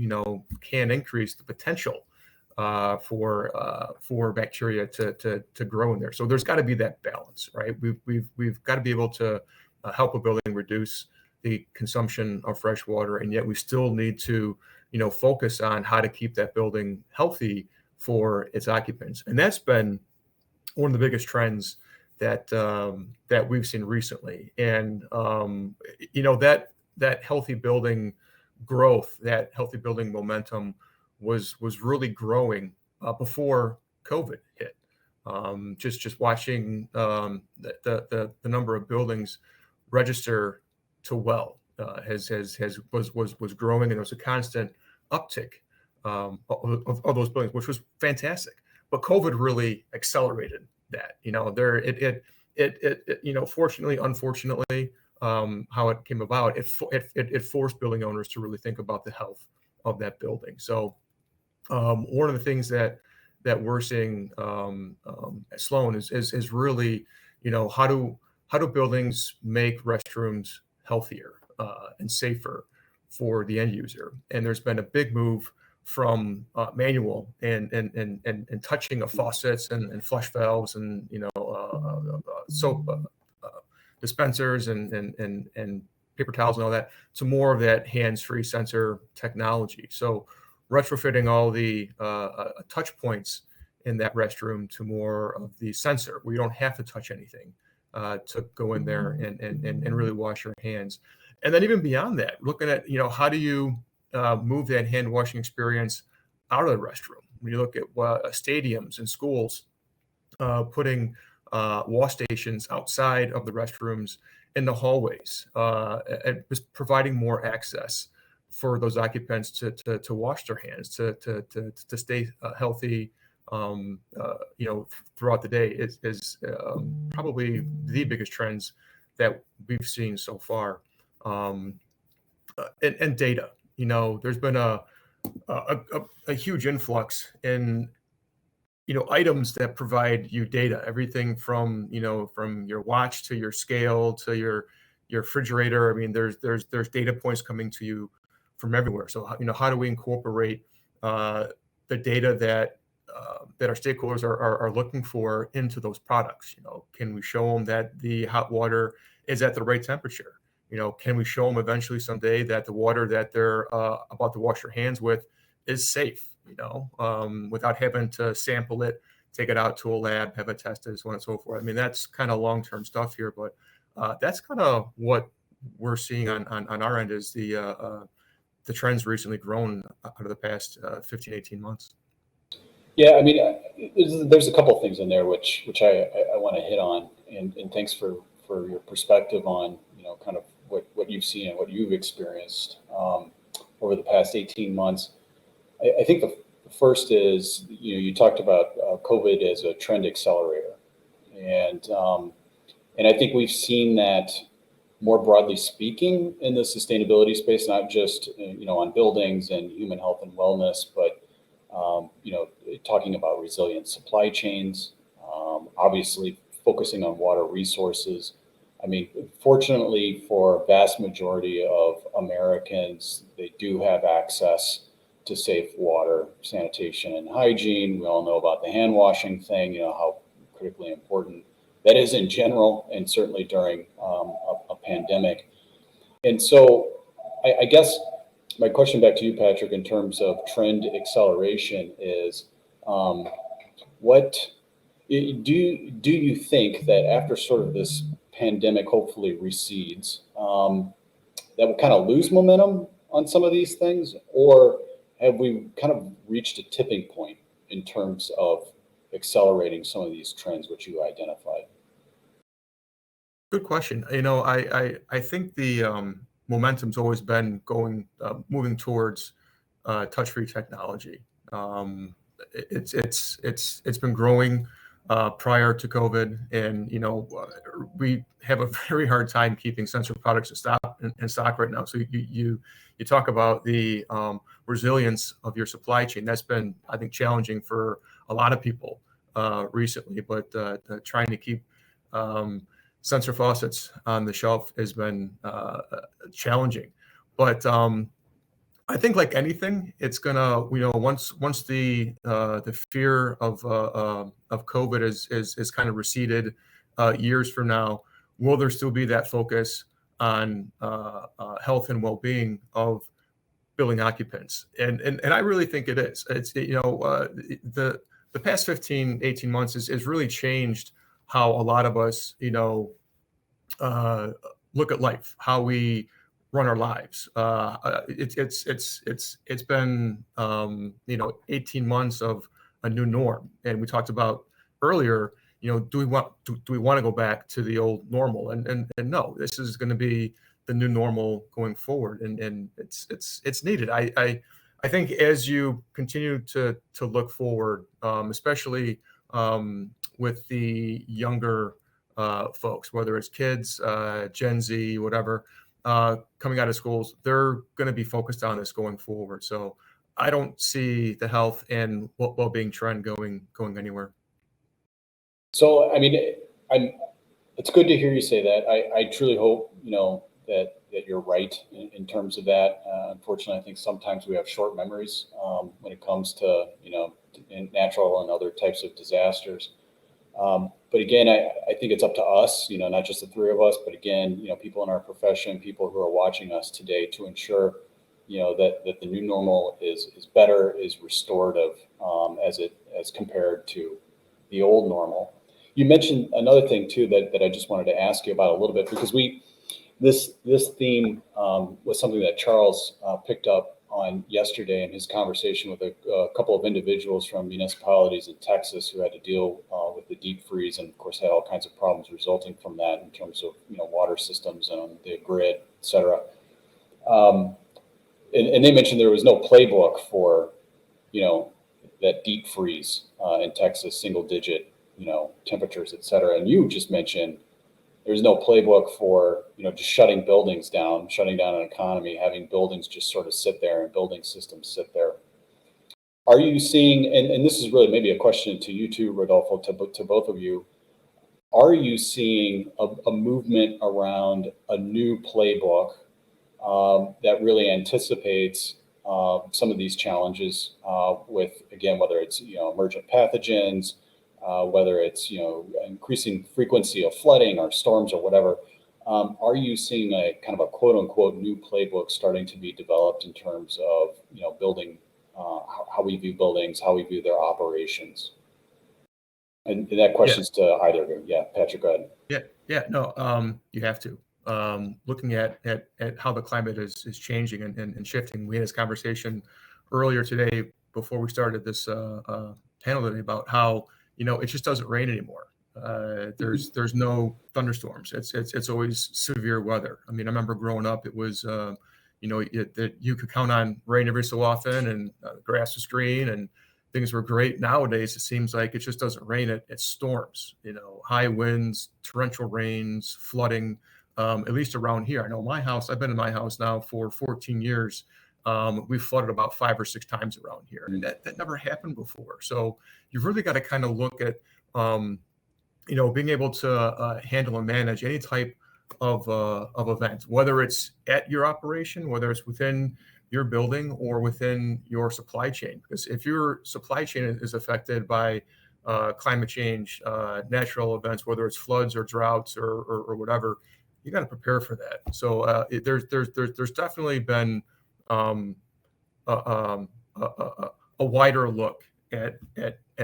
can increase the potential for bacteria to grow in there. So there's got to be that balance, right? We've got to be able to help a building reduce the consumption of fresh water, and yet we still need to focus on how to keep that building healthy for its occupants. And that's been one of the biggest trends that we've seen recently. And that healthy building growth, that healthy building momentum was really growing before COVID hit. Just watching the number of buildings register to WELL was growing, and there was a constant uptick of those buildings, which was fantastic. But COVID really accelerated that. Fortunately, unfortunately, how it came about, it forced building owners to really think about the health of that building. So one of the things that we're seeing at Sloan is really, how do buildings make restrooms healthier and safer for the end user? And there's been a big move from manual and touching of faucets and flush valves and soap dispensers and paper towels and all that, to more of that hands-free sensor technology. So retrofitting all the touch points in that restroom to more of the sensor, where you don't have to touch anything to go in there and really wash your hands. And then even beyond that, looking at, how do you move that hand washing experience out of the restroom? When you look at stadiums and schools, putting wash stations outside of the restrooms in the hallways, and just providing more access for those occupants to wash their hands, to stay healthy, throughout the day is probably the biggest trends that we've seen so far. And data, there's been a huge influx in items that provide you data, everything from from your watch to your scale to your refrigerator. I mean, there's data points coming to you from everywhere. So how do we incorporate the data that our stakeholders are looking for into those products? Can we show them that the hot water is at the right temperature? Can we show them eventually someday that the water that they're about to wash their hands with is safe, without having to sample it, take it out to a lab, have it tested, so on and so forth. I mean, that's kind of long-term stuff here, but that's kind of what we're seeing on our end is the trends recently grown out of the past 15, 18 months. Yeah, I mean, there's a couple of things in there which I want to hit on, and thanks for your perspective on kind of what you've seen and what you've experienced over the past 18 months. I think the first is you talked about COVID as a trend accelerator, and I think we've seen that more broadly speaking in the sustainability space, not just on buildings and human health and wellness, but talking about resilient supply chains, obviously focusing on water resources. I mean, fortunately for a vast majority of Americans, they do have access to safe water, sanitation, and hygiene. We all know about the hand washing thing, how critically important that is in general, and certainly during a pandemic. And so I guess my question back to you, Patrick, in terms of trend acceleration is, what do you think that after sort of this pandemic hopefully recedes, that will kind of lose momentum on some of these things, or have we kind of reached a tipping point in terms of accelerating some of these trends which you identified? Good question. I think the momentum's always been moving towards touch-free technology. It's been growing prior to COVID, and we have a very hard time keeping sensor products in stock right now. So you talk about the resilience of your supply chain. That's been, I think, challenging for a lot of people recently, but trying to keep sensor faucets on the shelf has been challenging. But I think, like anything, it's gonna, once the fear of COVID is kind of receded years from now, will there still be that focus on health and well-being of building occupants? And I really think it is. It's the past 15, 18 months has really changed how a lot of us look at life, how we run our lives. It's been 18 months of a new norm, and we talked about earlier. Do we want to go back to the old normal? And no, this is going to be the new normal going forward, and it's needed. I think as you continue to look forward, especially with the younger folks, whether it's kids, Gen Z, whatever, coming out of schools, they're going to be focused on this going forward. So I don't see the health and well-being trend going anywhere. So, I mean, it's good to hear you say that. I truly hope, that you're right in terms of that. Unfortunately, I think sometimes we have short memories when it comes to, in natural and other types of disasters. But But again, I think it's up to us, not just the three of us, but again, people in our profession, people who are watching us today, to ensure, that the new normal is better, is restorative, as compared to the old normal. You mentioned another thing too that I just wanted to ask you about a little bit, because this theme was something that Charles picked up on yesterday in his conversation with a couple of individuals from municipalities in Texas who had to deal with the deep freeze, and of course had all kinds of problems resulting from that in terms of water systems and the grid, et cetera. And they mentioned there was no playbook for that deep freeze in Texas, single digit temperatures, et cetera. And you just mentioned there's no playbook for, just shutting buildings down, shutting down an economy, having buildings just sort of sit there and building systems sit there. Are you seeing, and this is really maybe a question to you too, Rodolfo, to both of you, are you seeing a movement around a new playbook that really anticipates some of these challenges with, again, whether it's, emergent pathogens, whether it's, increasing frequency of flooding or storms or whatever? Are you seeing a kind of a quote unquote new playbook starting to be developed in terms of, building, how we view buildings, how we view their operations? And that question's to either of you. Yeah, Patrick, go ahead. No, you have to. Looking at how the climate is changing and shifting. We had this conversation earlier today before we started this panel today about how it just doesn't rain anymore. There's no thunderstorms. It's always severe weather. I mean, I remember growing up, it was that you could count on rain every so often, and the grass was green and things were great. Nowadays, it seems like it just doesn't rain. It storms. High winds, torrential rains, flooding. At least around here, I know my house. I've been in my house now for 14 years. We've flooded about 5 or 6 times around here, and that never happened before. So you've really got to kind of look at, being able to handle and manage any type of event, whether it's at your operation, whether it's within your building or within your supply chain. Because if your supply chain is affected by climate change, natural events, whether it's floods or droughts or whatever, you got to prepare for that. So there's definitely been a wider look at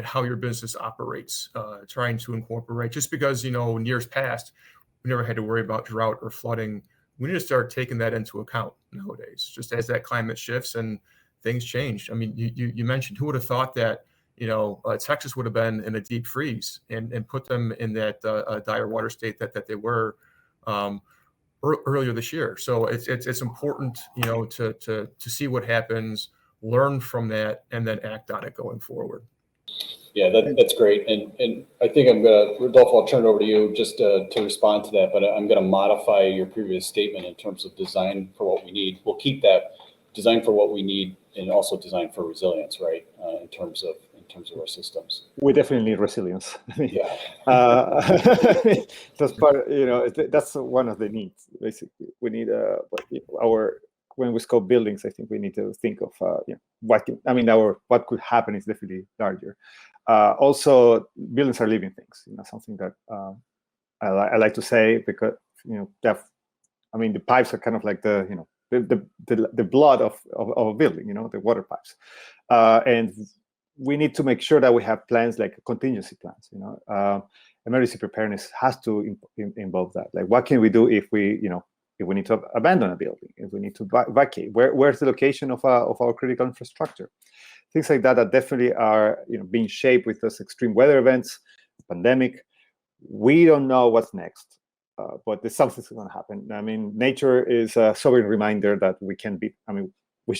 how your business operates, trying to incorporate, just because, in years past, we never had to worry about drought or flooding. We need to start taking that into account nowadays, just as that climate shifts and things change. I mean, you mentioned, who would have thought that, Texas would have been in a deep freeze and put them in that dire water state that they were earlier this year. So it's important, to see what happens, learn from that, and then act on it going forward. Yeah, that's great. And I think Rodolfo, I'll turn it over to you just to respond to that, but I'm going to modify your previous statement in terms of design for what we need. We'll keep that design for what we need and also design for resilience, right? In terms of our systems. We definitely need resilience. Yeah. That's part, that's one of the needs. Basically, we need when we scope buildings, I think we need to think of what could happen is definitely larger. Also, buildings are living things. Something that I like to say, because the pipes are kind of like the blood of a building. The water pipes, and we need to make sure that we have plans, like contingency plans. Emergency preparedness has to involve that. Like, what can we do if we need to abandon a building, if we need to vacate? Where's the location of our critical infrastructure? Things like that definitely are being shaped with those extreme weather events, pandemic. We don't know what's next, but there's something's going to happen. I mean, nature is a sobering reminder that we can be. I mean, we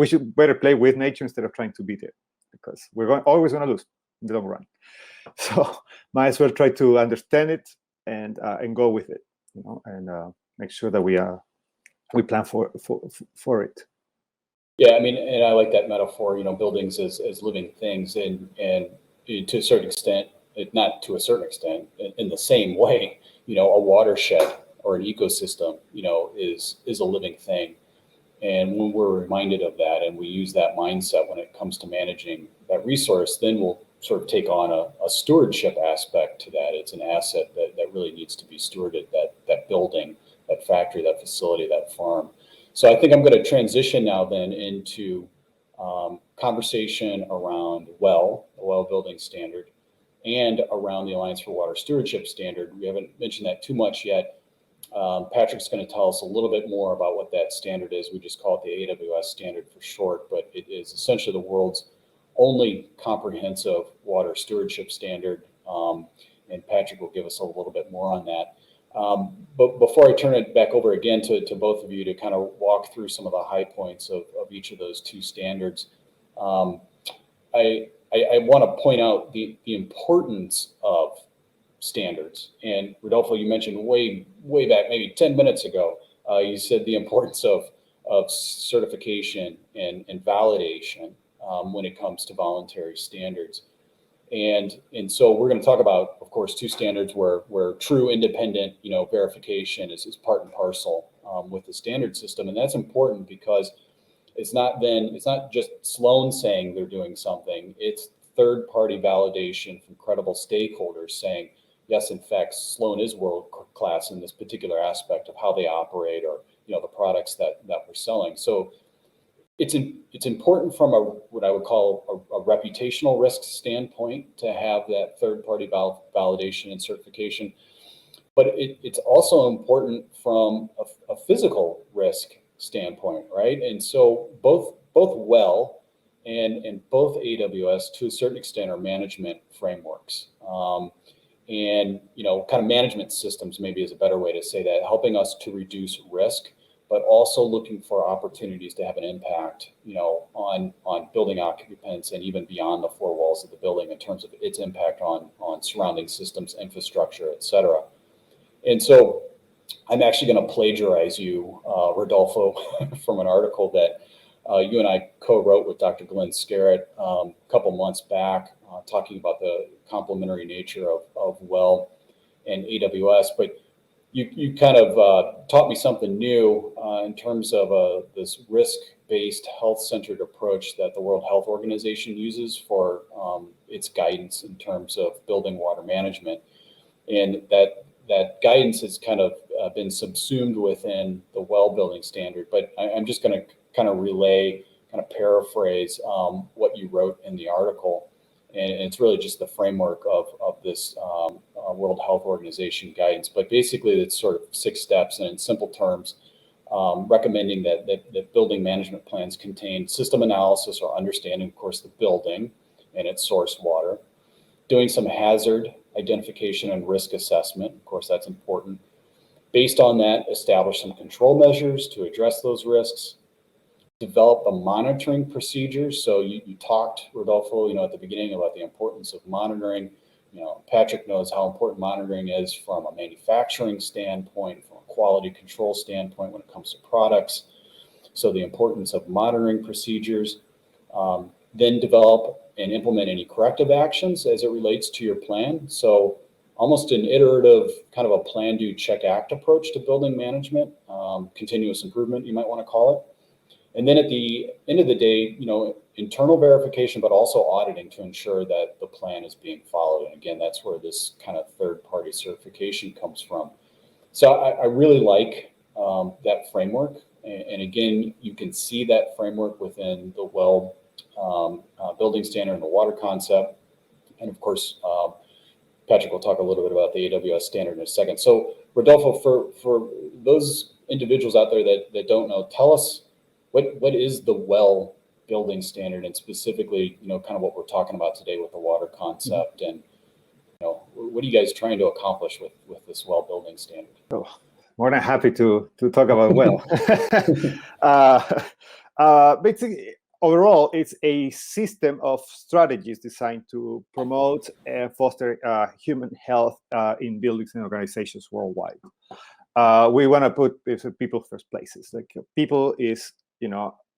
should better play with nature instead of trying to beat it, because we're always going to lose in the long run. So might as well try to understand it and go with it, and make sure that we plan for it. Yeah, I mean, and I like that metaphor. Buildings as living things, and to a certain extent, not to a certain extent, in the same way, a watershed or an ecosystem, is a living thing. And when we're reminded of that, and we use that mindset when it comes to managing that resource, then we'll sort of take on a stewardship aspect to that. It's an asset that really needs to be stewarded, that building, that factory, that facility, that farm. So I think I'm going to transition now then into conversation around the well building standard, and around the Alliance for Water Stewardship standard. We haven't mentioned that too much yet. Patrick's going to tell us a little bit more about what that standard is. We just call it the AWS standard for short, but it is essentially the world's only comprehensive water stewardship standard. And Patrick will give us a little bit more on that. But before I turn it back over again to both of you to kind of walk through some of the high points of each of those two standards, I want to point out the importance of standards. And Rodolfo, you mentioned way back, maybe 10 minutes ago, you said the importance of certification and validation when it comes to voluntary standards. And so we're going to talk about, of course, two standards where true independent, verification is part and parcel with the standard system. And that's important because it's not just Sloan saying they're doing something. It's third-party validation from credible stakeholders saying, yes, in fact, Sloan is world-class in this particular aspect of how they operate, or the products that we're selling. So it's important from what I would call a reputational risk standpoint to have that third-party validation and certification, but it's also important from a physical risk standpoint, right? And so both well and both AWS to a certain extent are management frameworks, and kind of management systems maybe is a better way to say that, helping us to reduce risk, but also looking for opportunities to have an impact, on building occupants and even beyond the four walls of the building in terms of its impact on surrounding systems, infrastructure, et cetera. And so I'm actually going to plagiarize you, Rodolfo, from an article that you and I co-wrote with Dr. Glenn Scarrett a couple months back, talking about the complementary nature of well and AWS. But you kind of taught me something new in terms of this risk-based, health-centered approach that the World Health Organization uses for its guidance in terms of building water management. And that guidance has kind of been subsumed within the well building standard. But I'm just going to kind of relay, kind of paraphrase what you wrote in the article. And it's really just the framework of this World Health Organization guidance. But basically, it's sort of 6 steps, and in simple terms, recommending that building management plans contain system analysis or understanding, of course, the building and its source water, doing some hazard identification and risk assessment. Of course, that's important. Based on that, establish some control measures to address those risks. Develop the monitoring procedures. So you talked, Rodolfo, at the beginning about the importance of monitoring. Patrick knows how important monitoring is from a manufacturing standpoint, from a quality control standpoint when it comes to products. So the importance of monitoring procedures. Then develop and implement any corrective actions as it relates to your plan. So almost an iterative kind of a plan, do, check, act approach to building management, continuous improvement, you might want to call it. And then at the end of the day, internal verification, but also auditing to ensure that the plan is being followed. And again, that's where this kind of third-party certification comes from. So I really like that framework. And again, you can see that framework within the well building standard and the water concept. And of course, Patrick will talk a little bit about the AWS standard in a second. So Rodolfo, for those individuals out there that don't know, tell us what is the well building standard, and specifically, kind of what we're talking about today with the water concept, and what are you guys trying to accomplish with this well building standard? Oh, more than happy to talk about well. Basically, overall, it's a system of strategies designed to promote and foster human health in buildings and organizations worldwide. We want to put people first places. Like people is,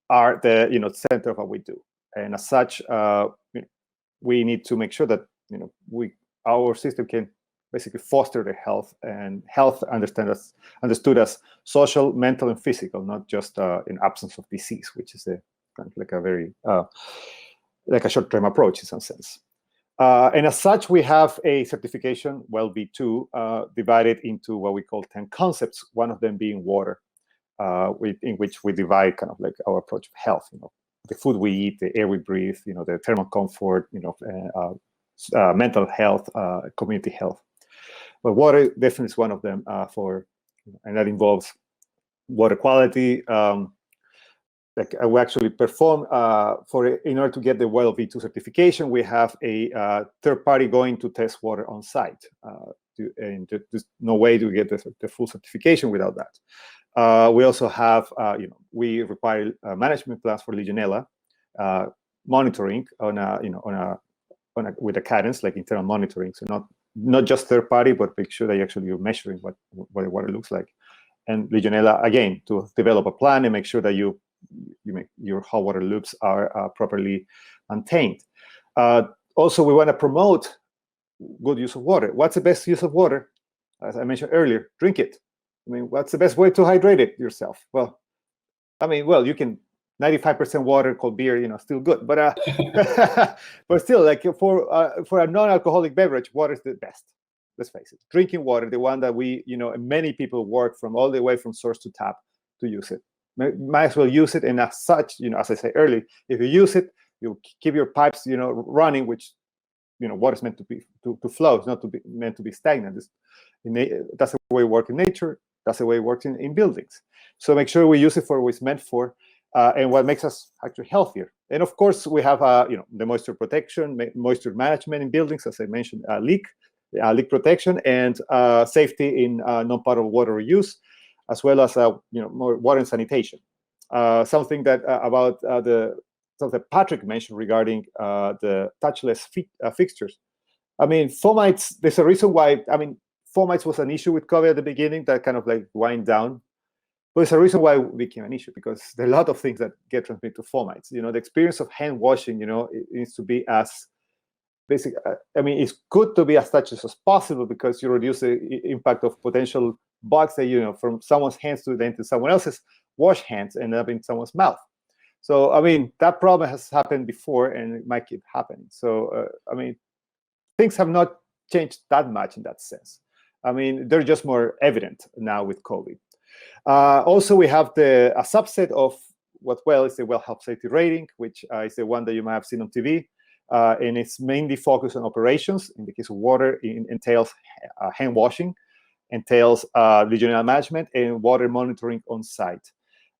are the center of what we do, and as such, we need to make sure that our system can basically foster the health, and health understood as social, mental, and physical, not just in absence of disease, which is like a very like a short-term approach in some sense. And as such, we have a certification, well, V2, divided into what we call 10 concepts, one of them being water, in which we divide kind of like our approach of health, the food we eat, the air we breathe, the thermal comfort, mental health, community health. But water definitely is one of them and that involves water quality. We actually perform in order to get the WELL V2 certification, we have a third party going to test water on site. And there's no way to get the full certification without that. We also have, we require management plans for Legionella, monitoring with a cadence, like internal monitoring. So not just third party, but make sure that you're measuring what the water looks like. And Legionella, again, to develop a plan and make sure that you make your hot water loops are properly maintained. Also, we want to promote good use of water. What's the best use of water? As I mentioned earlier, drink it. I mean, what's the best way to hydrate it yourself? Well, you can 95% water, cold beer, still good. But but still, like for a non-alcoholic beverage, water is the best. Let's face it. Drinking water, the one that many people work from all the way from source to tap to use it. Might as well use it, and as such, as I said earlier, if you use it, you keep your pipes, running, which water is meant to flow. It's not meant to be stagnant. That's the way it works in nature. That's the way it works in buildings. So make sure we use it for what it's meant for, and what makes us actually healthier. And of course, we have the moisture protection, moisture management in buildings, as I mentioned, leak protection, and safety in non-potable water reuse, as well as more water and sanitation. Something that something that Patrick mentioned regarding the touchless fixtures. I mean, fomites. There's a reason why. I mean, fomites was an issue with COVID at the beginning that kind of like wind down. But there's a reason why it became an issue, because there are a lot of things that get transmitted to fomites. The experience of hand washing, it needs to be as basic. I mean, it's good to be as touchless as possible, because you reduce the impact of potential bugs that from someone's hands to then to someone else's wash hands and up in someone's mouth. So I mean, that problem has happened before, and it might keep happening. So I mean, things have not changed that much in that sense. I mean, they're just more evident now with COVID. Also, we have a subset of what is the WELL Health Safety Rating, which is the one that you might have seen on TV. And it's mainly focused on operations. In the case of water, it entails hand washing, entails Legionella management, and water monitoring on site.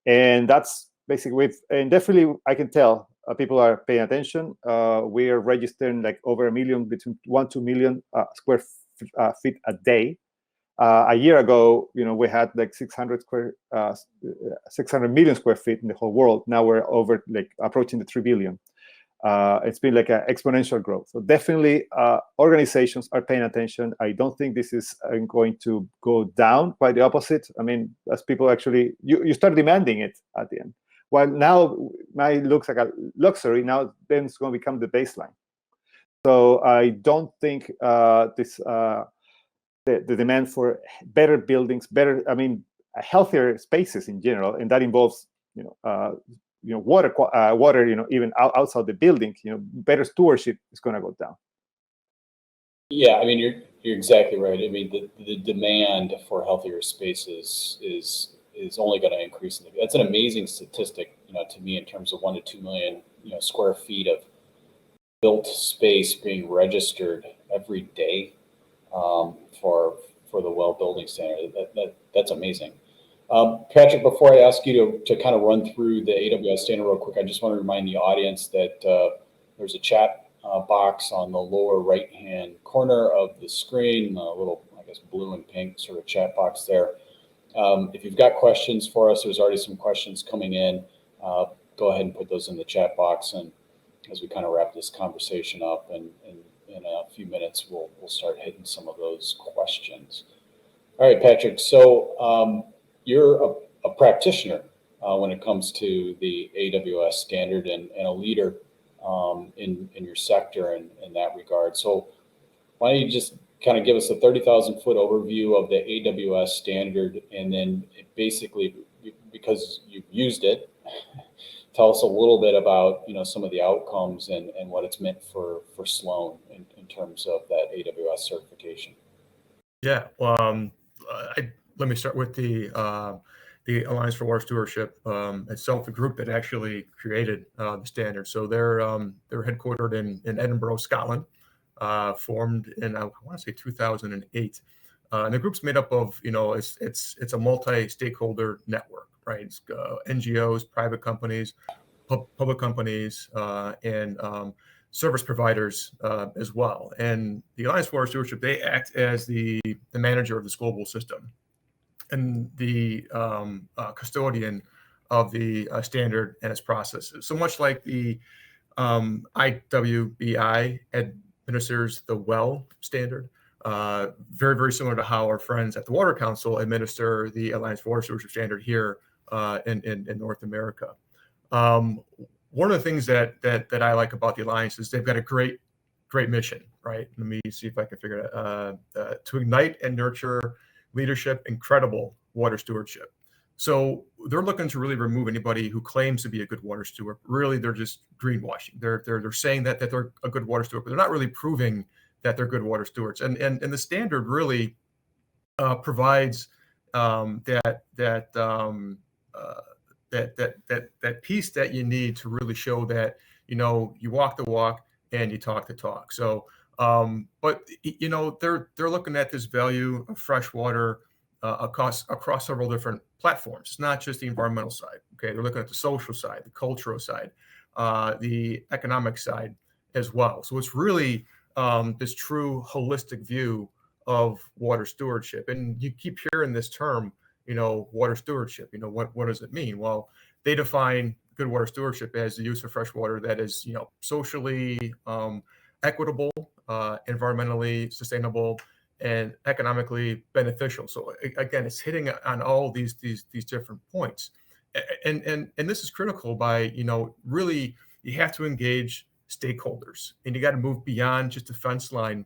And that's basically and definitely I can tell people are paying attention. We are registering like over 1 million, between 1 to 2 million square feet a day. A year ago, we had like 600 million square feet in the whole world. Now we're over approaching the 3 billion. It's been like an exponential growth. So definitely organizations are paying attention. I don't think this is going to go down. Quite the opposite. I mean, as people actually, you start demanding it at the end. While now it looks like a luxury, now then it's going to become the baseline. So I don't think the demand for better buildings, healthier spaces in general, and that involves water, even outside the building, better stewardship is going to go down. Yeah, I mean, you're exactly right. I mean, the demand for healthier spaces is only going to increase. That's an amazing statistic, to me, in terms of 1 to 2 million, square feet of built space being registered every day for the WELL building standard. That's amazing. Patrick, before I ask you to kind of run through the AWS standard real quick, I just want to remind the audience that there's a chat box on the lower right-hand corner of the screen, a little, I guess, blue and pink sort of chat box there. If you've got questions for us, there's already some questions coming in. Go ahead and put those in the chat box, and as we kind of wrap this conversation up, and in a few minutes, we'll start hitting some of those questions. All right, Patrick. So you're a practitioner when it comes to the AWS standard, and a leader in your sector in that regard. So why don't you just kind of give us a 30,000-foot overview of the AWS standard, and then basically, because you've used it, tell us a little bit about, some of the outcomes and what it's meant for Sloan in terms of that AWS certification. Yeah, well, let me start with the Alliance for Water Stewardship itself, the group that actually created the standard. So they're headquartered in Edinburgh, Scotland, formed in, I want to say, 2008. And the group's made up of, it's a multi-stakeholder network, right? It's NGOs, private companies, public companies, and service providers as well. And the Alliance for Water Stewardship, they act as the manager of this global system and the custodian of the standard and its processes. So much like the IWBI administers the well standard, very, very similar to how our friends at the Water Council administer the Alliance for Water Stewardship standard here in North America. One of the things that I like about the Alliance is they've got a great mission, right? Let me see if I can figure it out. To ignite and nurture leadership and credible water stewardship. So they're looking to really remove anybody who claims to be a good water steward. Really, they're just greenwashing. They're saying that they're a good water steward, but they're not really proving that they're good water stewards. And the standard really provides that piece that you need to really show that you walk the walk and you talk the talk. So, but they're looking at this value of fresh water across several different platforms. It's not just the environmental side. Okay, they're looking at the social side, the cultural side, the economic side as well. So it's really this true holistic view of water stewardship. And you keep hearing this term, water stewardship. What does it mean? Well, they define good water stewardship as the use of fresh water that is, socially equitable, environmentally sustainable, and economically beneficial. So again, it's hitting on all these different points, and this is critical by really you have to engage stakeholders, and you got to move beyond just the fence line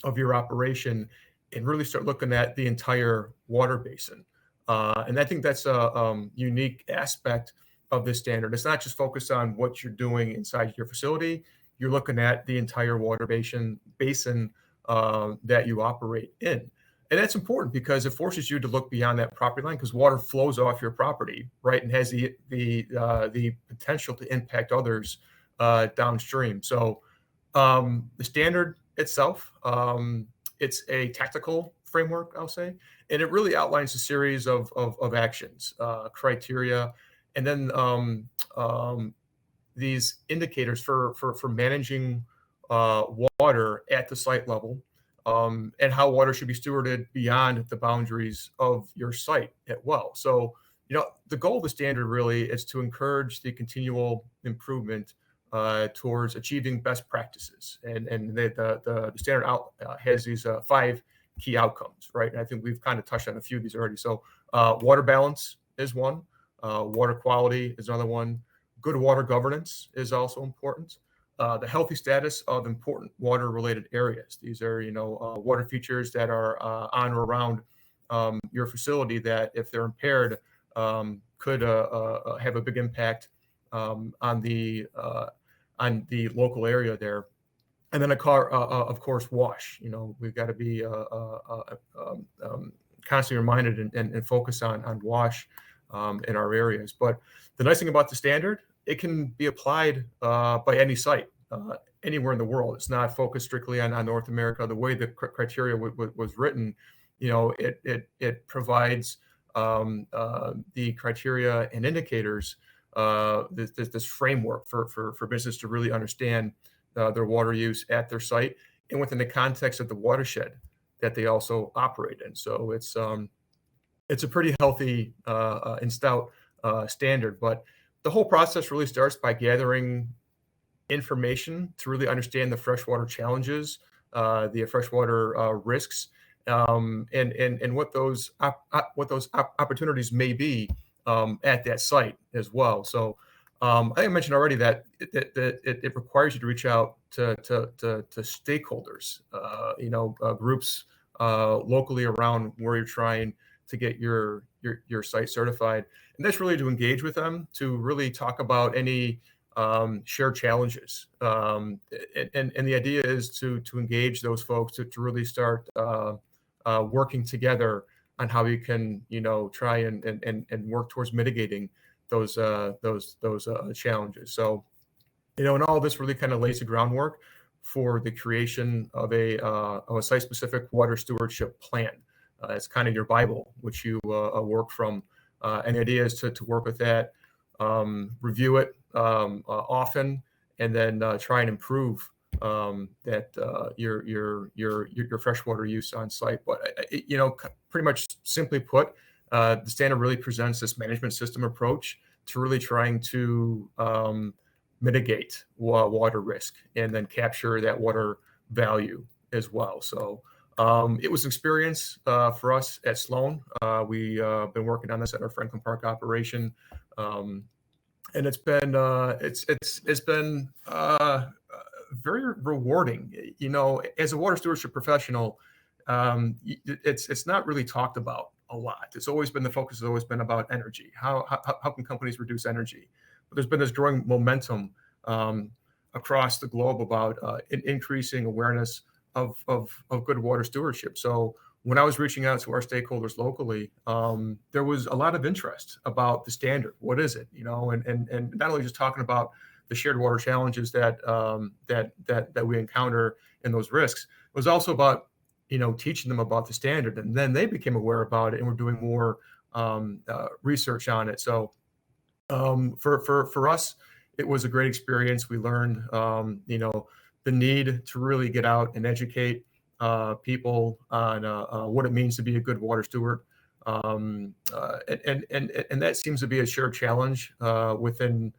of your operation and really start looking at the entire water basin. And I think that's a unique aspect of this standard. It's not just focused on what you're doing inside your facility. You're looking at the entire water basin that you operate in. And that's important because it forces you to look beyond that property line, because water flows off your property, right, and has the potential to impact others downstream. So the standard itself, it's a tactical framework, I'll say, and it really outlines a series of actions, criteria, and then these indicators for managing water at the site level, and how water should be stewarded beyond the boundaries of your site at well. So, the goal of the standard really is to encourage the continual improvement towards achieving best practices. And the standard has these 5 key outcomes, right? And I think we've kind of touched on a few of these already. So water balance is one, water quality is another one, good water governance is also important. The healthy status of important water-related areas. These are, water features that are on or around your facility that, if they're impaired, could have a big impact on the local area there. And then, of course, wash. We've got to be constantly reminded and focus on wash in our areas. But the nice thing about the standard, it can be applied by any site, anywhere in the world. It's not focused strictly on North America. The way the criteria was written, it provides the criteria and indicators, this framework for business to really understand their water use at their site and within the context of the watershed that they also operate in. So it's a pretty healthy and stout standard, but the whole process really starts by gathering information to really understand the freshwater challenges, the freshwater risks, and what those opportunities may be at that site as well. So I think I mentioned already that it requires you to reach out to stakeholders, groups locally around where you're trying to get your site certified. And that's really to engage with them, to really talk about any shared challenges. And the idea is to engage those folks to really start working together on how you can, try and work towards mitigating those challenges. So, and all this really kind of lays the groundwork for the creation of a site-specific water stewardship plan. It's kind of your Bible, which you work from. And the idea is to work with that, review it often, and then try and improve that your freshwater use on site. But pretty much simply put, the standard really presents this management system approach to really trying to mitigate water risk and then capture that water value as well. So it was an experience for us at Sloan. We been working on this at our Franklin Park operation, and it's been very rewarding. As a water stewardship professional, it's not really talked about a lot. It's always been, the focus has always been about energy. How can companies reduce energy? But there's been this growing momentum across the globe about increasing awareness of good water stewardship. So when I was reaching out to our stakeholders locally, there was a lot of interest about the standard. What is it? And not only just talking about the shared water challenges that we encounter in those risks, it was also about teaching them about the standard, and then they became aware about it, and we're doing more research on it. So for us, it was a great experience. We learned the need to really get out and educate people on what it means to be a good water steward, and that seems to be a shared challenge within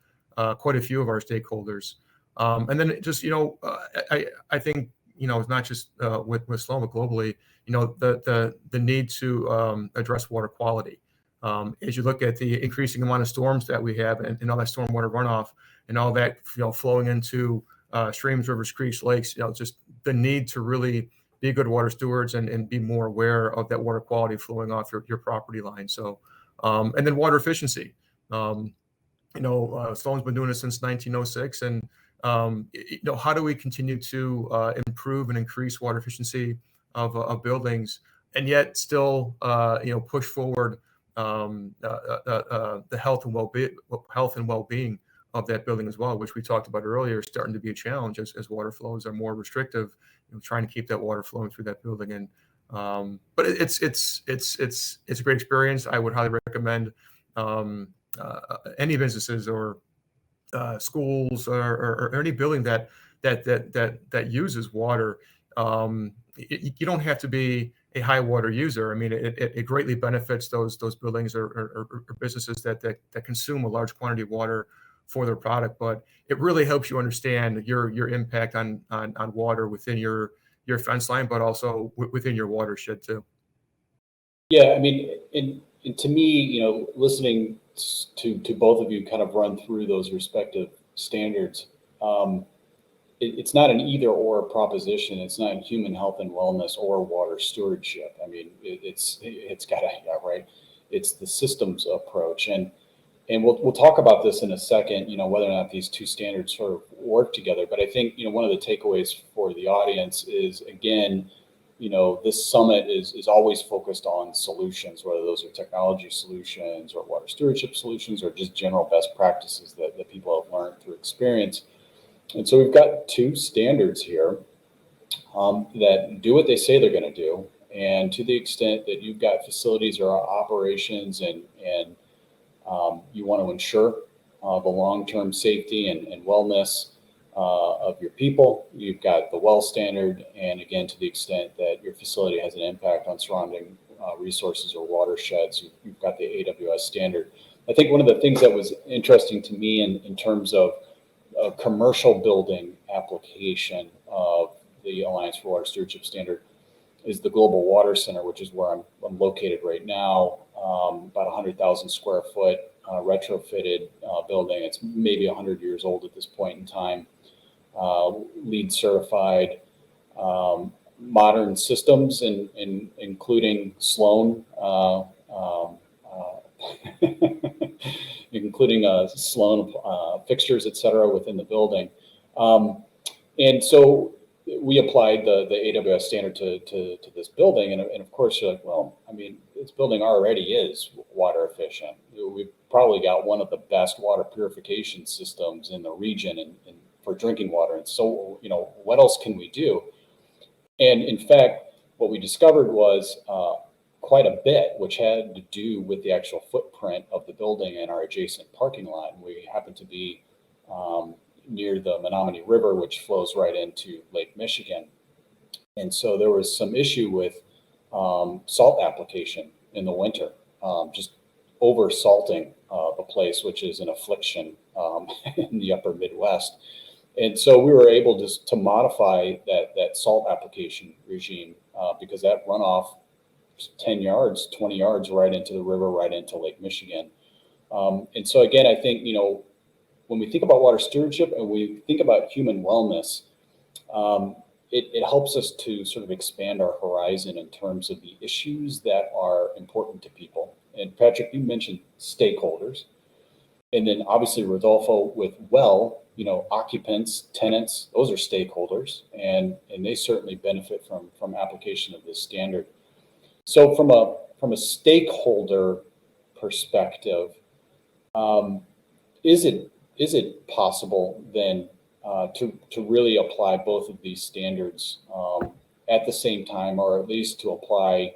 quite a few of our stakeholders. And then it just I think it's not just with Sloan, but globally, the need to address water quality. As you look at the increasing amount of storms that we have and all that stormwater runoff and all that flowing into streams, rivers, creeks, lakes, just the need to really be good water stewards and be more aware of that water quality flowing off your property line. So, and then water efficiency. Sloan's been doing it since 1906, and how do we continue to improve and increase water efficiency of buildings, and yet still push forward the health and well-being of that building as well, which we talked about earlier, starting to be a challenge as water flows are more restrictive, trying to keep that water flowing through that building. And but it's a great experience. I would highly recommend any businesses or schools or any building that uses water. You don't have to be a high water user. I mean, it greatly benefits those buildings or businesses that consume a large quantity of water for their product. But it really helps you understand your impact on water within your fence line, but also within your watershed too. Yeah, I mean, and to me, listening to both of you kind of run through those respective standards, it's not an either or proposition. It's not human health and wellness or water stewardship. I mean, it's got to, right? It's the systems approach, and we'll talk about this in a second. Whether or not these two standards sort of work together. But I think one of the takeaways for the audience is, again, this summit is always focused on solutions, whether those are technology solutions or water stewardship solutions or just general best practices that people have learned through experience. And so we've got two standards here that do what they say they're going to do. And to the extent that you've got facilities or operations and you want to ensure the long-term safety and wellness of your people, you've got the well standard. And again, to the extent that your facility has an impact on surrounding resources or watersheds, you've got the IWBI standard. I think one of the things that was interesting to me in terms of a commercial building application of the Alliance for Water Stewardship Standard is the Global Water Center, which is where I'm located right now. About 100,000 square foot retrofitted building. It's maybe 100 years old at this point in time. LEED certified, modern systems, including Sloan including Sloan fixtures, et cetera, within the building. And so we applied the AWS standard to this building. And of course, you're like, well, I mean, this building already is water efficient. We've probably got one of the best water purification systems in the region and for drinking water. And so, you know, what else can we do? And in fact, what we discovered was quite a bit, which had to do with the actual footprint of the building and our adjacent parking lot. And we happened to be near the Menominee River, which flows right into Lake Michigan. And so there was some issue with salt application in the winter, just over salting the place, which is an affliction in the upper Midwest. And so we were able to modify that salt application regime because that runoff 10 yards, 20 yards right into the river, right into Lake Michigan. And so again, I think, you know, when we think about water stewardship and we think about human wellness, it helps us to sort of expand our horizon in terms of the issues that are important to people. And Patrick, you mentioned stakeholders. And then obviously Rodolfo with you know, occupants, tenants, those are stakeholders, and they certainly benefit from application of this standard. So from a stakeholder perspective, is it possible then to really apply both of these standards at the same time, or at least to apply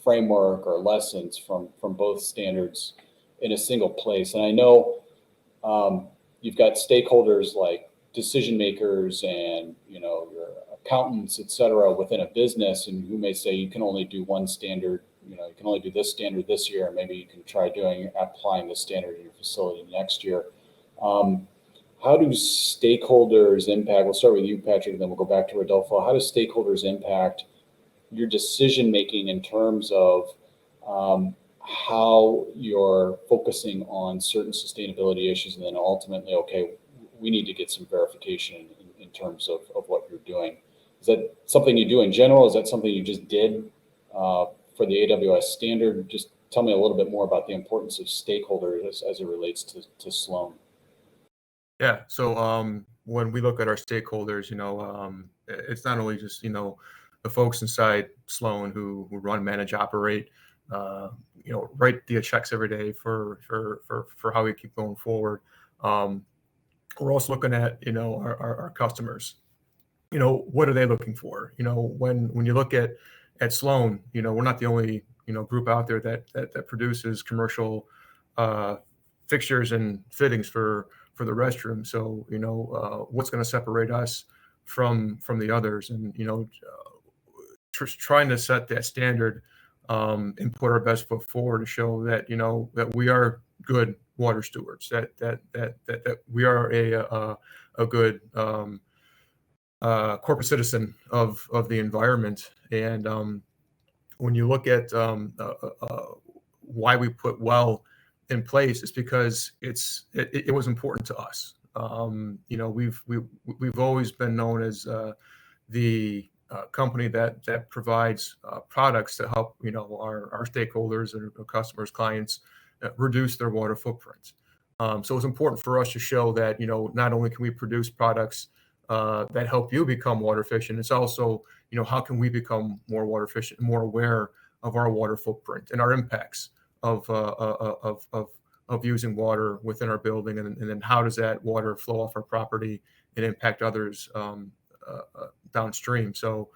framework or lessons from both standards in a single place? And I know you've got stakeholders like decision makers and, you know, your accountants, et cetera, within a business, and who may say you can only do one standard, you know, you can only do this standard this year, and maybe you can try applying the standard in your facility next year. How do stakeholders impact? We'll start with you, Patrick, and then we'll go back to Rodolfo. How do stakeholders impact your decision making in terms of how you're focusing on certain sustainability issues, and then ultimately, okay, we need to get some verification in terms of what you're doing? Is that something you do in general? Is that something you just did for the AWS standard? Just tell me a little bit more about the importance of stakeholders as it relates to Sloan. Yeah. So when we look at our stakeholders, you know, it's not only just, you know, the folks inside Sloan who run, manage, operate, you know, write the checks every day for how we keep going forward. We're also looking at, you know, our customers. You know, what are they looking for? You know, when you look at Sloan, you know, we're not the only, you know, group out there that produces commercial fixtures and fittings for the restroom. So, you know, what's going to separate us from the others? And, you know, trying to set that standard and put our best foot forward to show that, you know, that we are good water stewards, that we are a good corporate citizen of the environment. And when you look at why we put well in place, it's because it was important to us. You know, we've always been known as the company that provides products to help, you know, our stakeholders and our customers, clients reduce their water footprints. So it's important for us to show that, you know, not only can we produce products that help you become water efficient, it's also, you know, how can we become more water efficient, more aware of our water footprint and our impacts of using water within our building, and then how does that water flow off our property and impact others downstream. So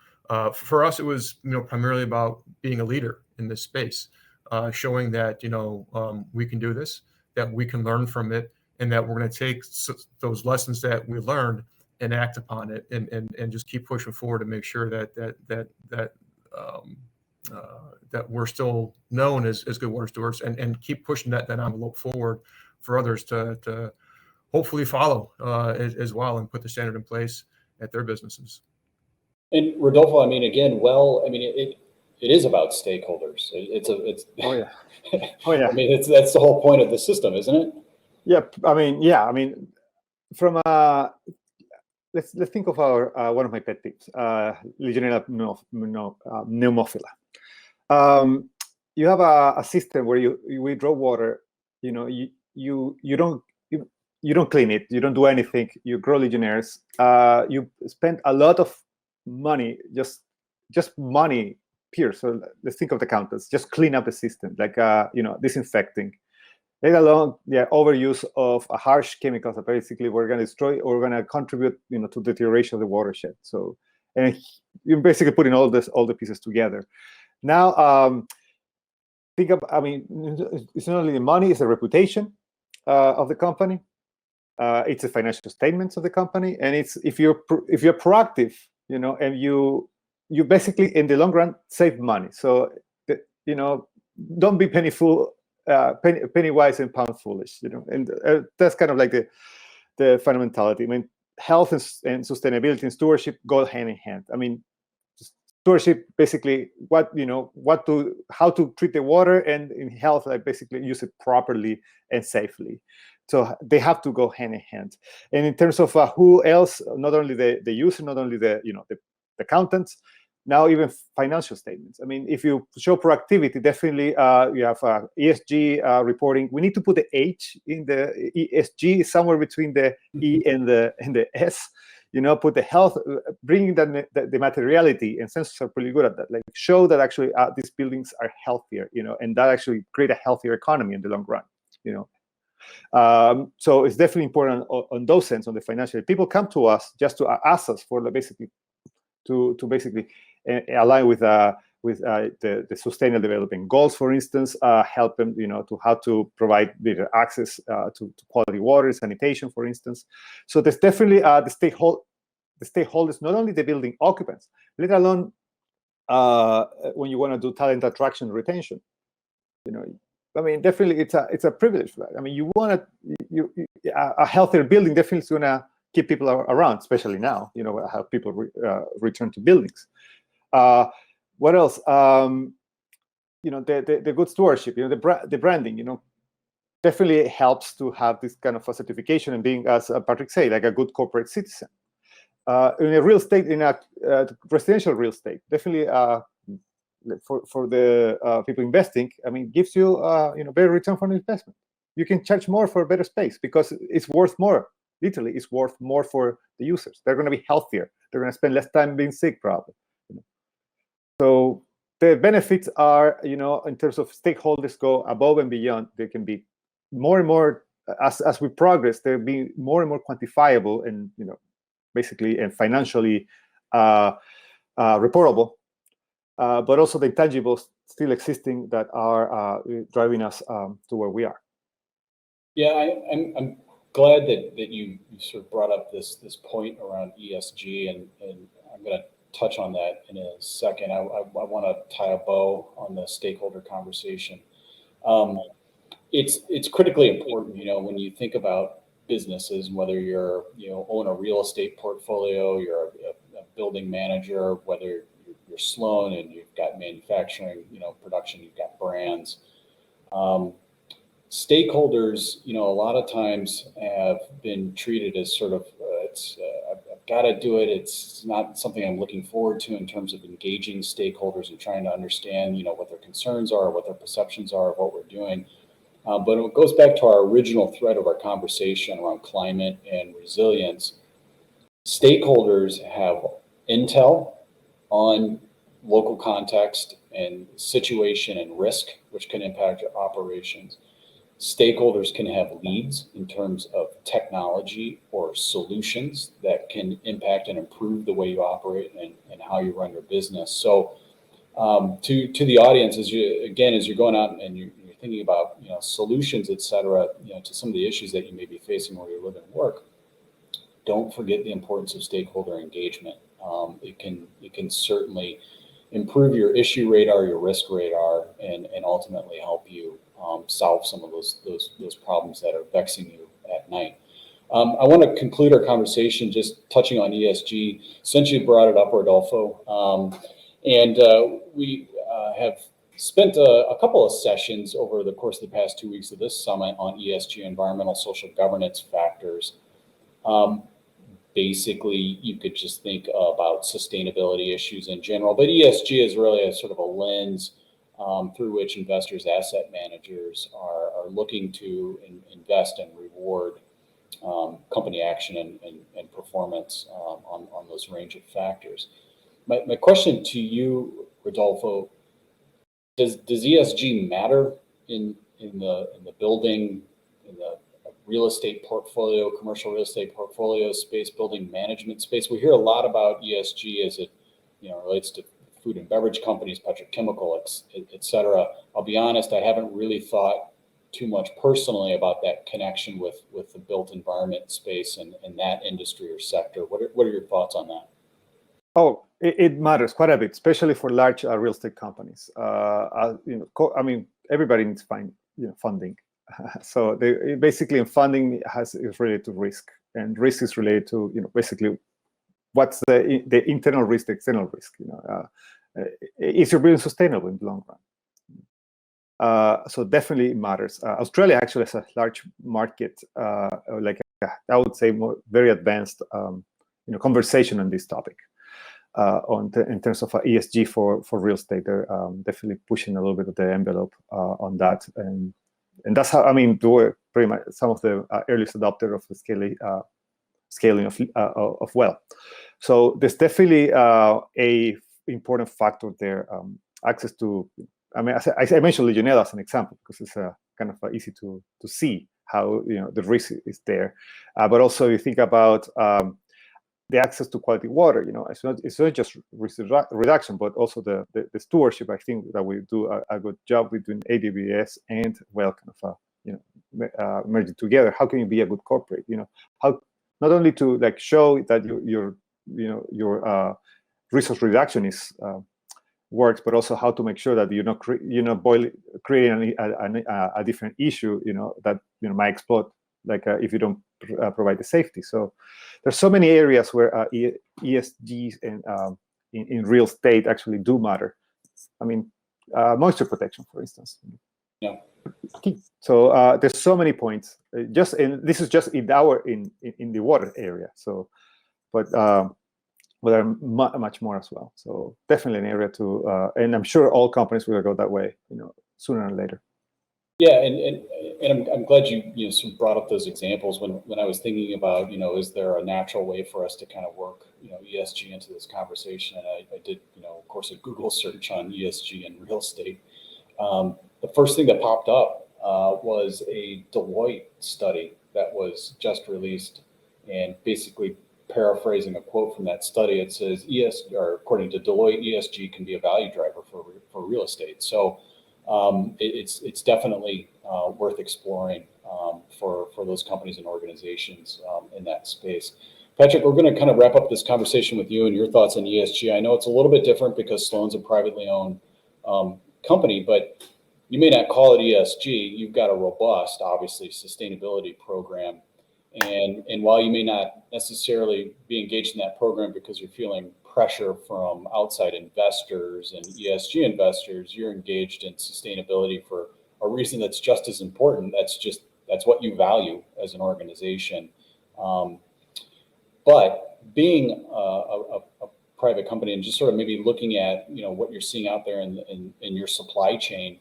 for us, it was, you know, primarily about being a leader in this space, showing that, you know, we can do this, that we can learn from it, and that we're going to take those lessons that we learned and act upon it, and just keep pushing forward to make sure that we're still known as good water stewards, and keep pushing that envelope forward for others to hopefully follow as well, and put the standard in place at their businesses. And Rodolfo, I mean, again, it is about stakeholders. Oh yeah. Oh yeah. I mean, that's the whole point of the system, isn't it? Yeah. I mean, from let's think of our one of my pet peeves, Legionella pneumophila. you have a system where you withdraw water. You don't clean it. You don't do anything. You grow Legionnaires. You spend a lot of money, just money. Pure. So let's think of the counters. Just clean up the system, like disinfecting. Let alone overuse of harsh chemicals that basically we're going to destroy or we're going to contribute to deterioration of the watershed. So, and you're basically putting all the pieces together. Now, think of, it's not only the money, it's the reputation of the company. It's the financial statements of the company, and it's if you're proactive, and you basically in the long run save money. So don't be penny wise and pound foolish. And that's kind of like the fundamentality. I mean, health and sustainability and stewardship go hand in hand. I mean, stewardship basically how to treat the water, and in health, like basically use it properly and safely. So they have to go hand in hand. And in terms of who else, not only the user, not only the accountants, now even financial statements. I mean, if you show proactivity, definitely you have ESG reporting. We need to put the H in the ESG somewhere between the E and the S. Put the health, bringing the materiality, and sensors are pretty good at that. Like show that actually these buildings are healthier, and that actually create a healthier economy in the long run. So it's definitely important on those sense, on the financial. People come to us just to ask us for basically align with the sustainable development goals, for instance, help them, to how to provide better access to quality water, sanitation, for instance. So there's definitely the stakeholders, not only the building occupants, let alone when you want to do talent attraction, retention. Definitely it's a privilege for that. I mean, you want a healthier building definitely is going to keep people around, especially now. Have people return to buildings. What else? The good stewardship. The branding. Definitely helps to have this kind of a certification and being, as Patrick said, like a good corporate citizen. In a real estate, in a residential real estate, definitely for the people investing, gives you better return for investment. You can charge more for a better space because it's worth more. Literally, it's worth more for the users. They're going to be healthier. They're going to spend less time being sick, probably. So the benefits are, in terms of stakeholders go above and beyond. They can be more and more as we progress. They'll be more and more quantifiable and basically and financially reportable. But also the intangibles still existing that are driving us to where we are. Yeah, I'm glad that you sort of brought up this point around ESG, and I'm going to touch on that in a second. I want to tie a bow on the stakeholder conversation. It's critically important, when you think about businesses, whether you're own a real estate portfolio, you're a building manager, whether you're Sloan and you've got manufacturing, production, you've got brands. Stakeholders, a lot of times have been treated as sort of, I've got to do it. It's not something I'm looking forward to in terms of engaging stakeholders and trying to understand, what their concerns are, what their perceptions are of what we're doing. But it goes back to our original thread of our conversation around climate and resilience. Stakeholders have intel on local context and situation and risk, which can impact your operations. Stakeholders can have leads in terms of technology or solutions that can impact and improve the way you operate and how you run your business. So to the audience, as you're going out and you're thinking about solutions, et cetera, to some of the issues that you may be facing where you live and work, don't forget the importance of stakeholder engagement. It can certainly improve your issue radar, your risk radar, and ultimately help you solve some of those problems that are vexing you at night. I want to conclude our conversation just touching on ESG, since you brought it up, Rodolfo. We have spent a couple of sessions over the course of the past 2 weeks of this summit on ESG, environmental social governance factors. Basically, you could just think about sustainability issues in general, but ESG is really a sort of a lens through which investors, asset managers are looking to invest and reward company action and performance on those range of factors. My question to you, Rodolfo, does ESG matter in the building, in the real estate portfolio, commercial real estate portfolio space, building management space? We hear a lot about ESG as it relates to food and beverage companies, petrochemical, et cetera. I'll be honest, I haven't really thought too much personally about that connection with the built environment space and that industry or sector. What are your thoughts on that? Oh, it matters quite a bit, especially for large real estate companies. Everybody needs to find funding. So basically, funding is related to risk, and risk is related to basically what's the internal risk, the external risk. Is your building sustainable in the long run? So definitely matters. Australia actually has a large market, I would say, very advanced, conversation on this topic. In terms of ESG for real estate, they're definitely pushing a little bit of the envelope on that, and that's how we're pretty much some of the earliest adopter of the scaling of well. So there's definitely a important factor there. Access to, I mentioned Legionella as an example because it's kind of easy to see how the risk is there, but also you think about the access to quality water. It's not just risk reduction, but also the stewardship. I think that we do a good job between IWBI and well, kind of merging together. How can you be a good corporate? How not only to show that your resource reduction is works, but also how to make sure that creating a different issue that might explode, if you don't provide the safety. So there's so many areas where ESGs and in real estate actually do matter. Moisture protection, for instance. Yeah. So there's so many points. This is just in the water area. So, but there are much more as well. So definitely an area to, and I'm sure all companies will go that way, sooner or later. Yeah, and I'm glad you sort of brought up those examples when I was thinking about, is there a natural way for us to kind of work, ESG into this conversation? And I did, of course, a Google search on ESG and real estate. The first thing that popped up was a Deloitte study that was just released, and basically paraphrasing a quote from that study, it says according to Deloitte, ESG can be a value driver for real estate. So it's definitely worth exploring for those companies and organizations in that space. Patrick, we're going to kind of wrap up this conversation with you and your thoughts on ESG. I know it's a little bit different because Sloan's a privately owned company, but you may not call it ESG. You've got a robust, obviously, sustainability program. And while you may not necessarily be engaged in that program because you're feeling pressure from outside investors and ESG investors, you're engaged in sustainability for a reason that's just as important. That's what you value as an organization. But being a private company and just sort of maybe looking at what you're seeing out there in your supply chain,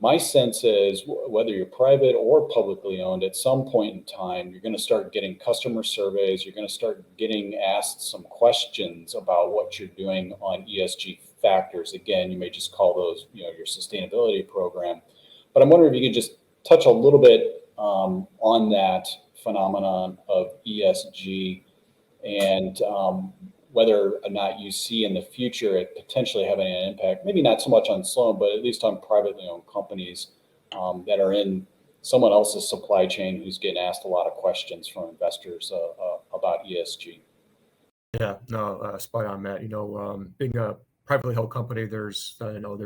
my sense is whether you're private or publicly owned, at some point in time, you're going to start getting customer surveys. You're going to start getting asked some questions about what you're doing on ESG factors. Again, you may just call those, your sustainability program. But I'm wondering if you could just touch a little bit on that phenomenon of ESG and whether or not you see in the future it potentially having an impact, maybe not so much on Sloan, but at least on privately owned companies that are in someone else's supply chain who's getting asked a lot of questions from investors about ESG. Yeah, no, spot on, Matt. Being a privately held company, there's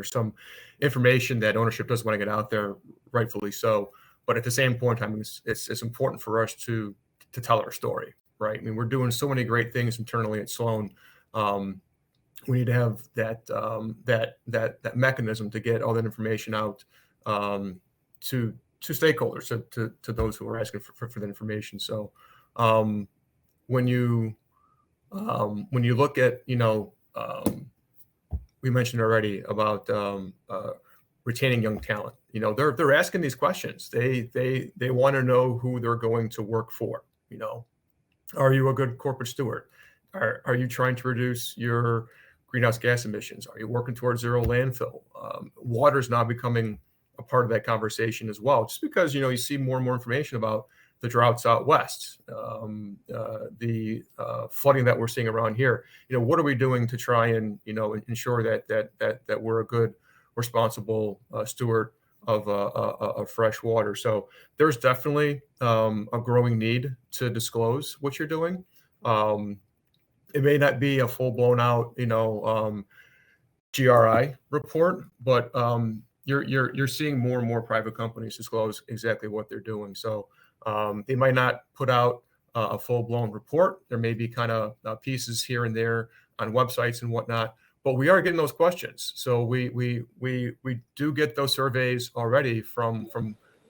some information that ownership doesn't want to get out there, rightfully so. But at the same point in time, it's important for us to tell our story. Right. We're doing so many great things internally at Sloan. We need to have that mechanism to get all that information out to stakeholders, to those who are asking for that information. So when you look at we mentioned already about retaining young talent. You know, they're asking these questions. They want to know who they're going to work for. You know, are you a good corporate steward? Are you trying to reduce your greenhouse gas emissions? Are you working towards zero landfill? Water is now becoming a part of that conversation as well, just because, you know, you see more and more information about the droughts out west, the flooding that we're seeing around here. You know, what are we doing to try and, you know, ensure that we're a good, responsible steward of fresh water? So there's definitely a growing need to disclose what you're doing. It may not be a full blown out, you know, GRI report, but you're seeing more and more private companies disclose exactly what they're doing. So they might not put out a full blown report. There may be kind of pieces here and there on websites and whatnot, but we are getting those questions. So we do get those surveys already from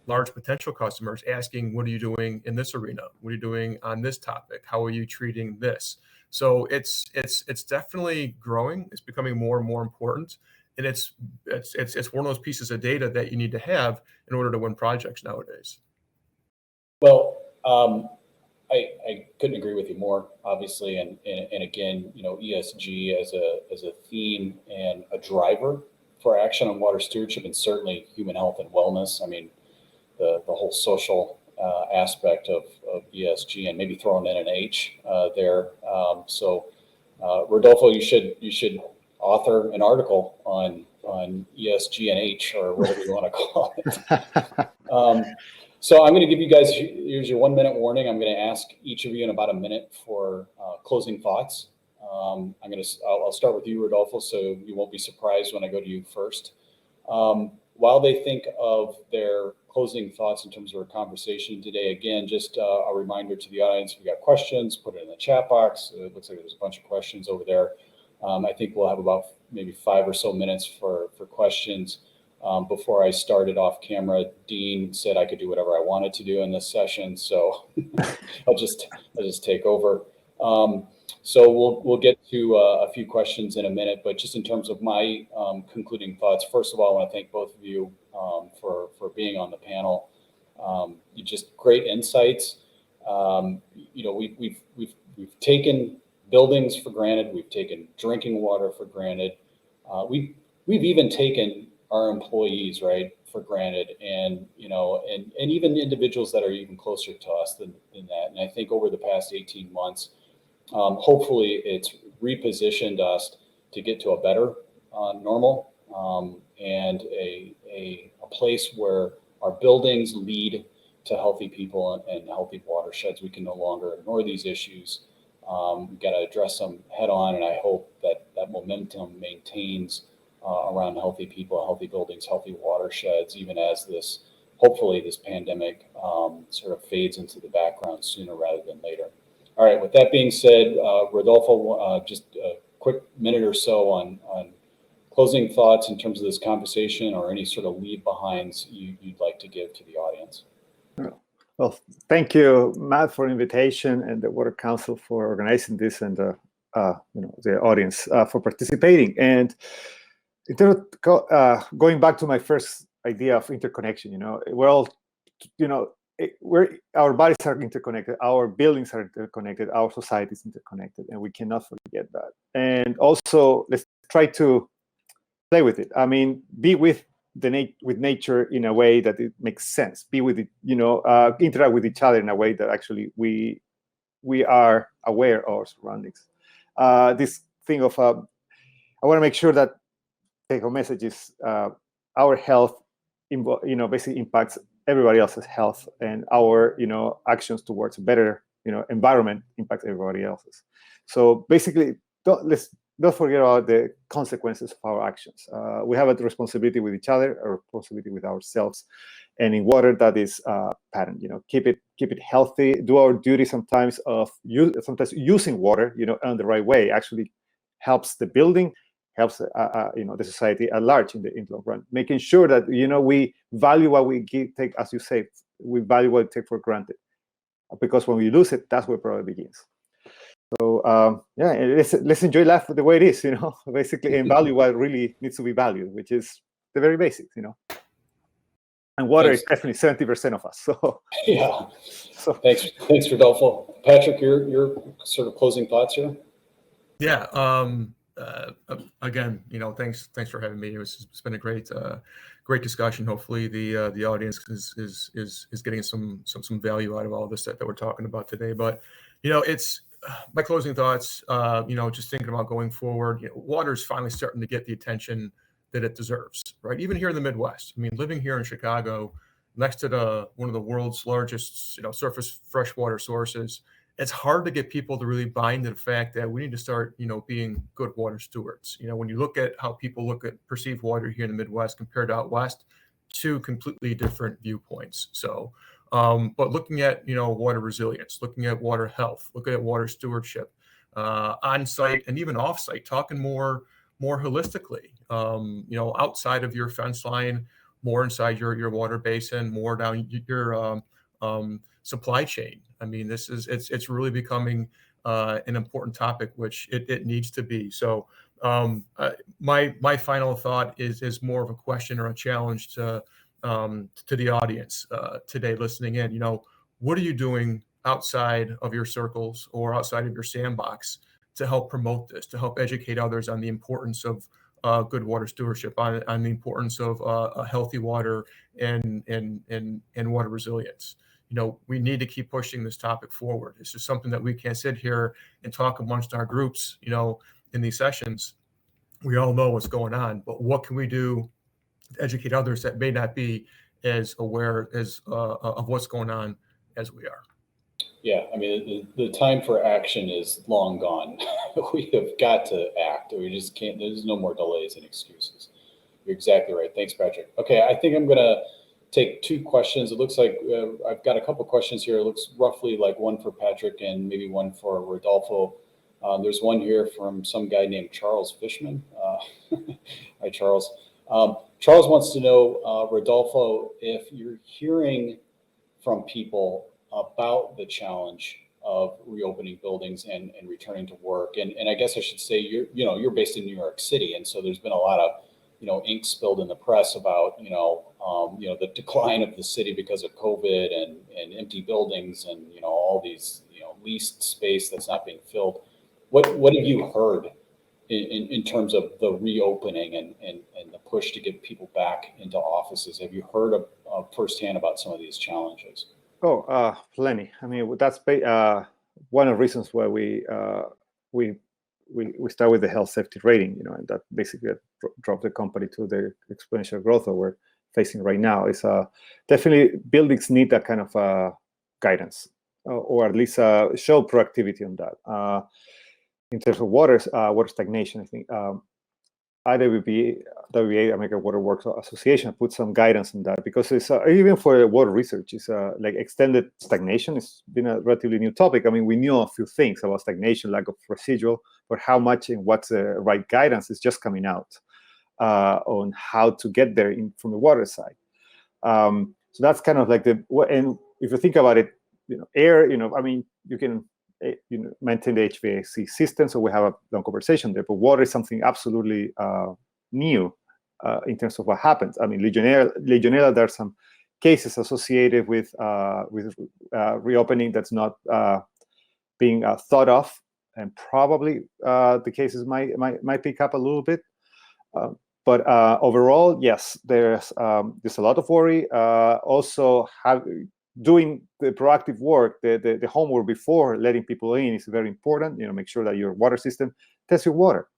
large potential customers asking, what are you doing in this arena? What are you doing on this topic? How are you treating this? So it's definitely growing. It's becoming more and more important, and it's one of those pieces of data that you need to have in order to win projects nowadays. Well, I couldn't agree with you more, obviously, and again, you know, ESG as a theme and a driver for action on water stewardship, and certainly human health and wellness. I mean, the whole social aspect of ESG, and maybe throwing in an H there. So, Rodolfo, you should author an article on ESG and H, or whatever you want to call it. So I'm going to give you guys, here's your 1 minute warning. I'm going to ask each of you in about a minute for closing thoughts. I'll start with you, Rodolfo, so you won't be surprised when I go to you first. While they think of their closing thoughts in terms of our conversation today, again, just a reminder to the audience, if you got questions, put it in the chat box. It looks like there's a bunch of questions over there. I think we'll have about maybe 5 or so minutes for questions. Before I started off camera, Dean said I could do whatever I wanted to do in this session, so I'll just take over. So we'll get to a few questions in a minute, but just in terms of my concluding thoughts, first of all, I want to thank both of you for being on the panel. You just great insights. You know, we've taken buildings for granted. We've taken drinking water for granted. We've even taken our employees, right, for granted, and you know, and even individuals that are even closer to us than that. And I think over the past 18 months, hopefully it's repositioned us to get to a better normal, and a place where our buildings lead to healthy people and healthy watersheds. We can no longer ignore these issues. We've got to address them head on, and I hope that momentum maintains around healthy people, healthy buildings, healthy watersheds, even as hopefully this pandemic sort of fades into the background sooner rather than later. All right, with that being said, Rodolfo, just a quick minute or so on closing thoughts in terms of this conversation, or any sort of leave behinds you'd like to give to the audience. Well, thank you, Matt, for the invitation, and the Water Council for organizing this, and you know, the audience for participating. And in terms of, going back to my first idea of interconnection, you know, we're all, you know, our bodies are interconnected, our buildings are interconnected, our society is interconnected, and we cannot forget that. And also, let's try to play with it. I mean, be with nature in a way that it makes sense. Be with it, you know, interact with each other in a way that actually we are aware of our surroundings. This thing of, I want to make sure that take-home message is our health, you know, basically impacts everybody else's health, and our, you know, actions towards a better, you know, environment impacts everybody else's. So basically, don't forget about the consequences of our actions. We have a responsibility with each other, a responsibility with ourselves, and in water that is pattern. You know, keep it healthy. Do our duty sometimes of using water, you know, in the right way actually helps the building, helps you know, the society at large in the long run. Making sure that, you know, we value what we take, as you say, we value what we take for granted, because when we lose it, that's where it probably begins. So yeah, let's enjoy life the way it is, basically, and value what really needs to be valued, which is the very basics, And water is definitely 70% of us. So yeah. Thanks, Rodolfo. Patrick, your sort of closing thoughts here. Yeah. Again, thanks for having me. It's been a great discussion. Hopefully, the audience is getting some value out of all this that we're talking about today. But it's my closing thoughts. Just thinking about going forward. Water is finally starting to get the attention that it deserves. Right, even here in the Midwest. I mean, living here in Chicago, next to one of the world's largest surface freshwater sources. It's hard to get people to really buy into the fact that we need to start, being good water stewards. When you look at how people perceive water here in the Midwest compared to out West, two completely different viewpoints. So, but looking at, water resilience, looking at water health, looking at water stewardship, on site and even off site, talking more holistically, outside of your fence line, more inside your water basin, more down your supply chain. I mean, it's really becoming an important topic, which it needs to be. So my final thought is more of a question or a challenge to the audience today listening in. What are you doing outside of your circles or outside of your sandbox to help promote this, to help educate others on the importance of good water stewardship, on the importance of healthy water and water resilience? We need to keep pushing this topic forward. It's just something that we can't sit here and talk amongst our groups, in these sessions. We all know what's going on, but what can we do to educate others that may not be as aware as of what's going on as we are? Yeah, I mean, the time for action is long gone. We have got to act. We just can't, there's no more delays and excuses. You're exactly right. Thanks, Patrick. Okay, I think I'm going to take two questions. It looks like I've got a couple questions here. It looks roughly like one for Patrick and maybe one for Rodolfo. There's one here from some guy named Charles Fishman. Hi, Charles. Charles wants to know, Rodolfo, if you're hearing from people about the challenge of reopening buildings and returning to work. And I guess I should say, you're based in New York City. And so there's been a lot of, ink spilled in the press about, the decline of the city because of COVID and empty buildings and, all these, leased space that's not being filled. What have you heard in terms of the reopening and the push to get people back into offices? Have you heard of firsthand about some of these challenges? Oh, plenty. I mean, that's one of the reasons why we start with the health safety rating, and that basically dropped the company to the exponential growth that we're facing right now. Is definitely buildings need that kind of guidance, or at least show proactivity on that. In terms of water stagnation, I think IWBI, American Water Works Association, put some guidance on that, because it's even for water research, it's like extended stagnation. It's been a relatively new topic. I mean, we knew a few things about stagnation, lack of residual, but how much and what's the right guidance is just coming out on how to get there from the water side. So that's kind of like and if you think about it, air, I mean, you can maintain the HVAC system, so we have a long conversation there. But water is something absolutely new in terms of what happens. I mean, Legionella, there are some cases associated with reopening that's not being thought of, and probably the cases might pick up a little bit. But overall, yes, there's a lot of worry. Also, doing the proactive work, the homework before letting people in is very important. Make sure that your water system tests your water.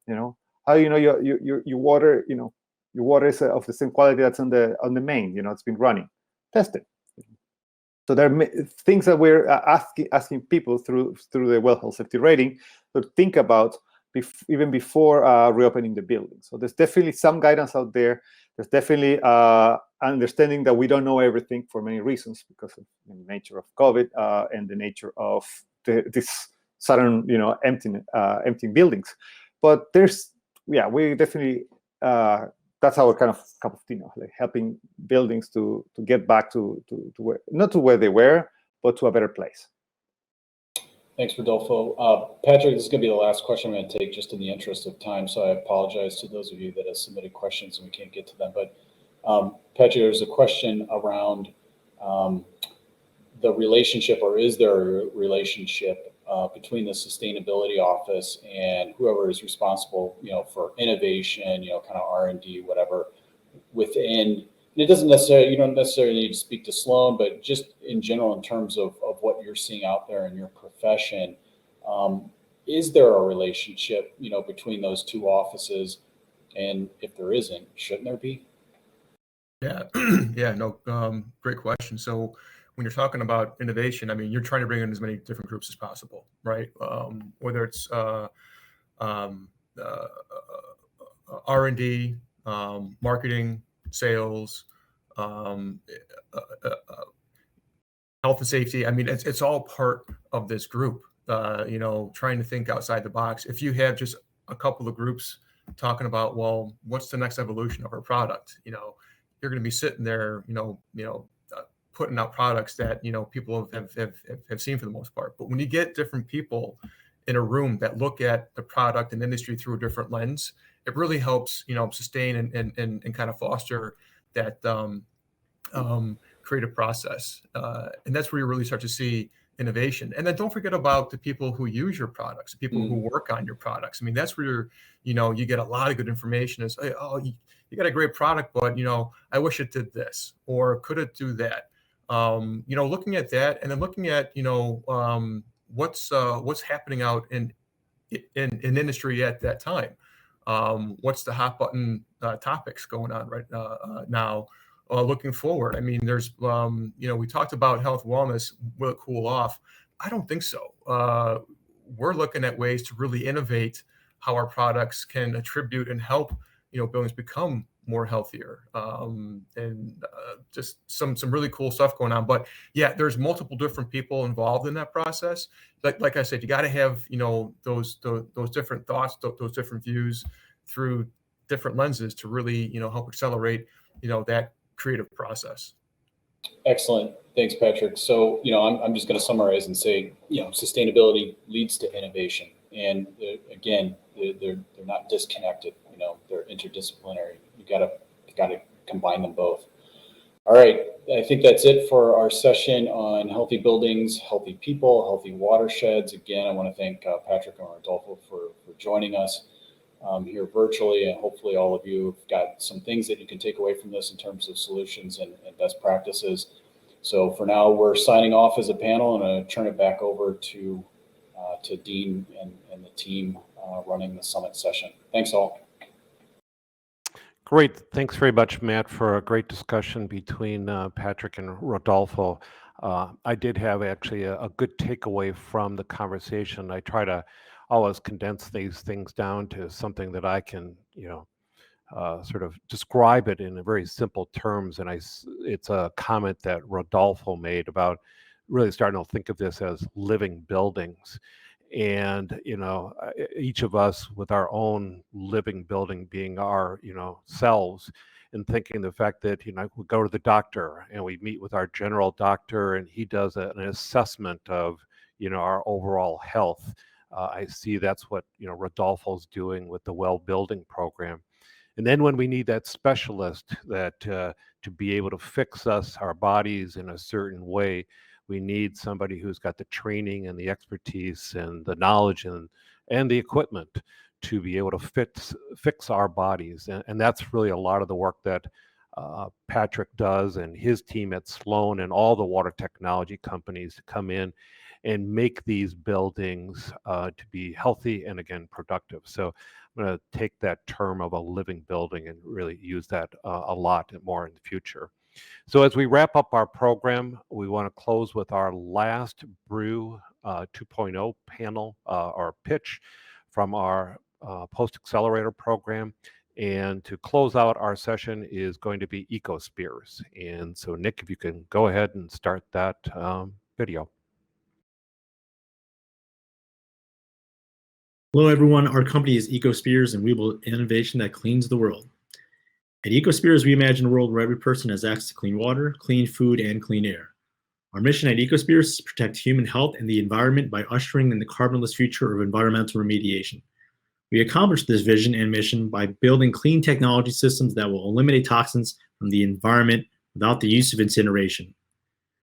How do you know your water? Your water is of the same quality that's on the main. It's been running. Test it. So there are things that we're asking people through the well health safety rating to think about even before reopening the building. So there's definitely some guidance out there. There's definitely understanding that we don't know everything for many reasons, because of the nature of COVID and the nature of this sudden, emptying buildings. But we definitely that's our kind of cup of tea, like helping buildings to get back to where, not to where they were, but to a better place. Thanks, Rodolfo. Patrick, this is going to be the last question I'm going to take just in the interest of time. So I apologize to those of you that have submitted questions and we can't get to them. But Patrick, there's a question around the relationship, or is there a relationship between the sustainability office and whoever is responsible, for innovation, kind of R&D, whatever, within. And it doesn't necessarily, you don't necessarily need to speak to Sloan, but just in general, in terms of what you're seeing out there in your profession, is there a relationship, between those two offices? And if there isn't, shouldn't there be? Yeah, yeah, no, great question. So when you're talking about innovation, I mean, you're trying to bring in as many different groups as possible, right? Whether it's R&D, marketing, sales, health and safety. I mean, it's all part of this group, trying to think outside the box. If you have just a couple of groups talking about, well, what's the next evolution of our product? You're going to be sitting there, putting out products that, people have seen for the most part. But when you get different people in a room that look at the product and industry through a different lens, it really helps, sustain and kind of foster that creative process. And that's where you really start to see innovation. And then don't forget about the people who use your products, people who work on your products. I mean, that's where you get a lot of good information. Is, oh, you got a great product, but I wish it did this, or could it do that? Looking at that, and then looking at what's happening out in industry at that time. What's the hot button topics going on right now? Looking forward, I mean, there's we talked about health wellness. Will it cool off? I don't think so. We're looking at ways to really innovate how our products can attribute and help buildings become more healthier, and just some really cool stuff going on. But yeah, there's multiple different people involved in that process. Like I said, you got to have those different thoughts, those different views through different lenses to really help accelerate that creative process. Excellent. Thanks, Patrick. So, I'm just going to summarize and say, sustainability leads to innovation. And again, they're not disconnected, they're interdisciplinary. You gotta combine them both. All right. I think that's it for our session on healthy buildings, healthy people, healthy watersheds. Again, I want to thank Patrick and Rodolfo for joining us here virtually, and hopefully all of you have got some things that you can take away from this in terms of solutions and best practices. So for now, we're signing off as a panel, and I'm going to turn it back over to Dean and the team running the summit session. Thanks all. Great. Thanks very much, Matt, for a great discussion between Patrick and Rodolfo. I did have actually a good takeaway from the conversation. I try to always condense these things down to something that I can, sort of describe it in a very simple terms. And it's a comment that Rodolfo made about really starting to think of this as living buildings. And each of us with our own living building being our selves, and thinking the fact that we go to the doctor and we meet with our general doctor and he does an assessment of our overall health. I see that's what Rodolfo's doing with the Well Building program. And then when we need that specialist that to be able to fix our bodies in a certain way, we need somebody who's got the training and the expertise and the knowledge and the equipment to be able to fix our bodies. And that's really a lot of the work that Patrick does and his team at Sloan and all the water technology companies to come in and make these buildings to be healthy and, again, productive. So I'm going to take that term of a living building and really use that a lot more in the future. So as we wrap up our program, we want to close with our last Brew 2.0 panel or pitch from our post-accelerator program. And to close out our session is going to be EcoSpheres. And so, Nick, if you can go ahead and start that video. Hello, everyone. Our company is EcoSpheres, and we build innovation that cleans the world. At EcoSpheres, we imagine a world where every person has access to clean water, clean food, and clean air. Our mission at EcoSpheres is to protect human health and the environment by ushering in the carbonless future of environmental remediation. We accomplish this vision and mission by building clean technology systems that will eliminate toxins from the environment without the use of incineration.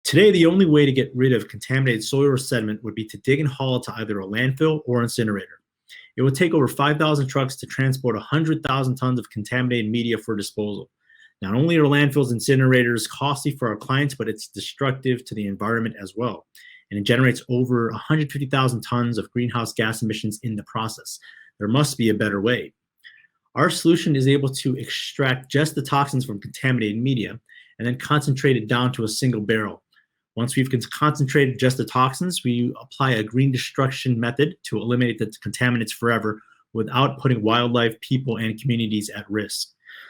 Today, the only way to get rid of contaminated soil or sediment would be to dig and haul it to either a landfill or incinerator. It would take over 5,000 trucks to transport 100,000 tons of contaminated media for disposal. Not only are landfills and incinerators costly for our clients, but it's destructive to the environment as well. And it generates over 150,000 tons of greenhouse gas emissions in the process. There must be a better way. Our solution is able to extract just the toxins from contaminated media and then concentrate it down to a single barrel. Once we've concentrated just the toxins, we apply a green destruction method to eliminate the contaminants forever without putting wildlife, people, and communities at risk.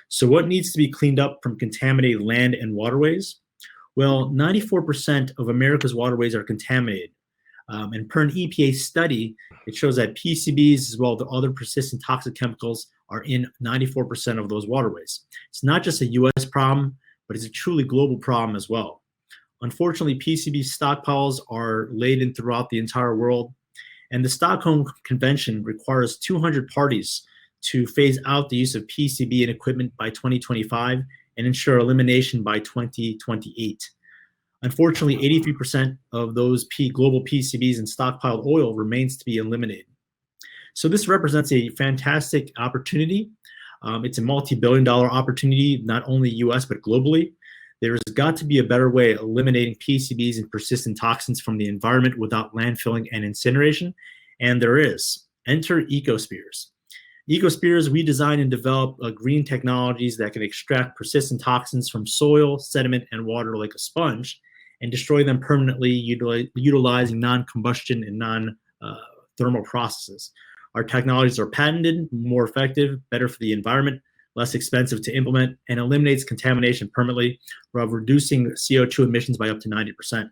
So what needs to be cleaned up from contaminated land and waterways? Well, 94% of America's waterways are contaminated. And per an EPA study, it shows that PCBs as well as the other persistent toxic chemicals are in 94% of those waterways. It's not just a US problem, but it's a truly global problem as well. Unfortunately, PCB stockpiles are laden throughout the entire world, and the Stockholm Convention requires 200 parties to phase out the use of PCB and equipment by 2025 and ensure elimination by 2028. Unfortunately, 83% of those global PCBs and stockpiled oil remains to be eliminated. So this represents a fantastic opportunity. It's a multi-billion-dollar opportunity, not only US, but globally. There has got to be a better way of eliminating PCBs and persistent toxins from the environment without landfilling and incineration, and there is. Enter EcoSpheres. EcoSpheres, we design and develop green technologies that can extract persistent toxins from soil, sediment, and water like a sponge and destroy them permanently utilizing non-combustion and non-thermal processes. Our technologies are patented, more effective, better for the environment, less expensive to implement, and eliminates contamination permanently while reducing CO2 emissions by up to 90%.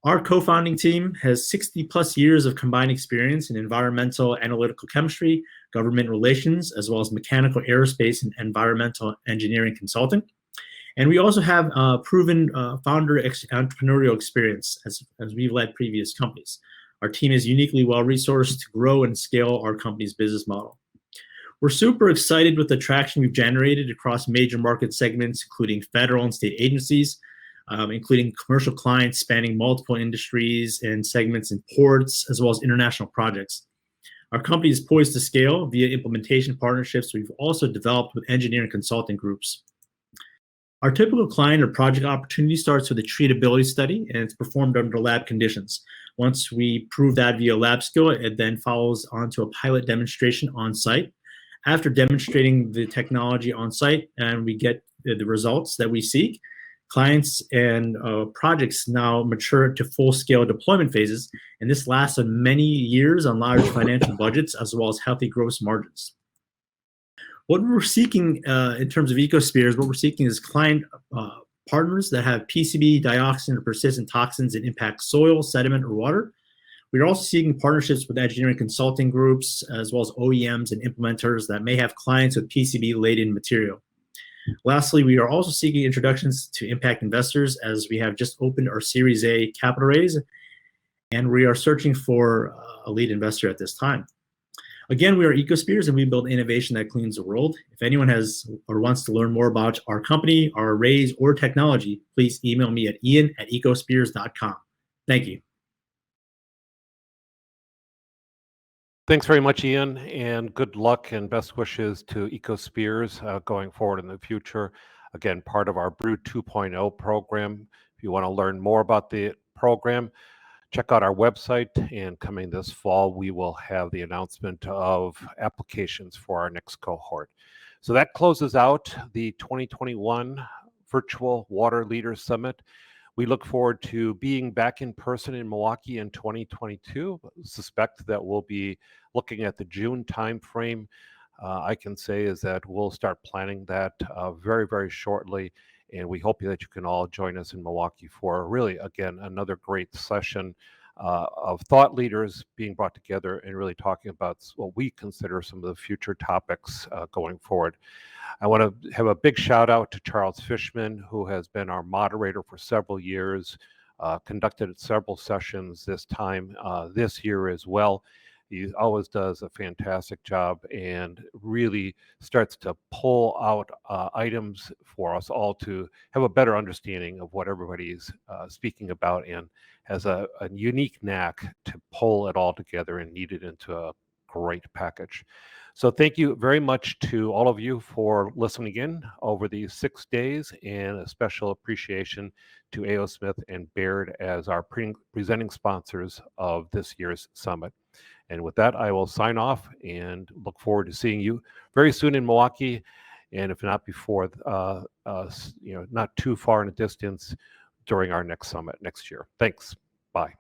Our co-founding team has 60 plus years of combined experience in environmental analytical chemistry, government relations, as well as mechanical, aerospace, and environmental engineering consulting. And we also have proven founder entrepreneurial experience as we've led previous companies. Our team is uniquely well-resourced to grow and scale our company's business model. We're super excited with the traction we've generated across major market segments, including federal and state agencies, including commercial clients spanning multiple industries and segments in ports, as well as international projects. Our company is poised to scale via implementation partnerships we've also developed with engineering consulting groups. Our typical client or project opportunity starts with a treatability study, and it's performed under lab conditions. Once we prove that via lab skill, it then follows onto a pilot demonstration on site. After demonstrating the technology on site and we get the results that we seek, clients and projects now mature to full-scale deployment phases, and this lasts on many years on large financial budgets as well as healthy gross margins. What we're seeking in terms of EcoSpheres, what we're seeking is client partners that have PCB, dioxin, or persistent toxins that impact soil, sediment, or water. We are also seeking partnerships with engineering consulting groups, as well as OEMs and implementers that may have clients with PCB-laden material. Lastly, we are also seeking introductions to impact investors as we have just opened our Series A capital raise, and we are searching for a lead investor at this time. Again, we are EcoSpheres, and we build innovation that cleans the world. If anyone has or wants to learn more about our company, our raise, or technology, please email me at ian@ecospheres.com. Thank you. Thanks very much, Ian, and good luck and best wishes to EcoSpheres going forward in the future. Again, part of our Brew 2.0 program. If you want to learn more about the program, check out our website, and coming this fall, we will have the announcement of applications for our next cohort. So that closes out the 2021 Virtual Water Leaders Summit. We look forward to being back in person in Milwaukee in 2022. Suspect that we'll be looking at the June timeframe. I can say is that we'll start planning that very, very shortly. And we hope that you can all join us in Milwaukee for really, again, another great session of thought leaders being brought together and really talking about what we consider some of the future topics going forward. I want to have a big shout out to Charles Fishman, who has been our moderator for several years, conducted several sessions this year as well. He always does a fantastic job and really starts to pull out items for us all to have a better understanding of what everybody's speaking about, and has a unique knack to pull it all together and knead it into a great package. So thank you very much to all of you for listening in over these 6 days, and a special appreciation to A.O. Smith and Baird as our presenting sponsors of this year's summit. And with that, I will sign off and look forward to seeing you very soon in Milwaukee. And if not before, not too far in a distance during our next summit next year. Thanks. Bye.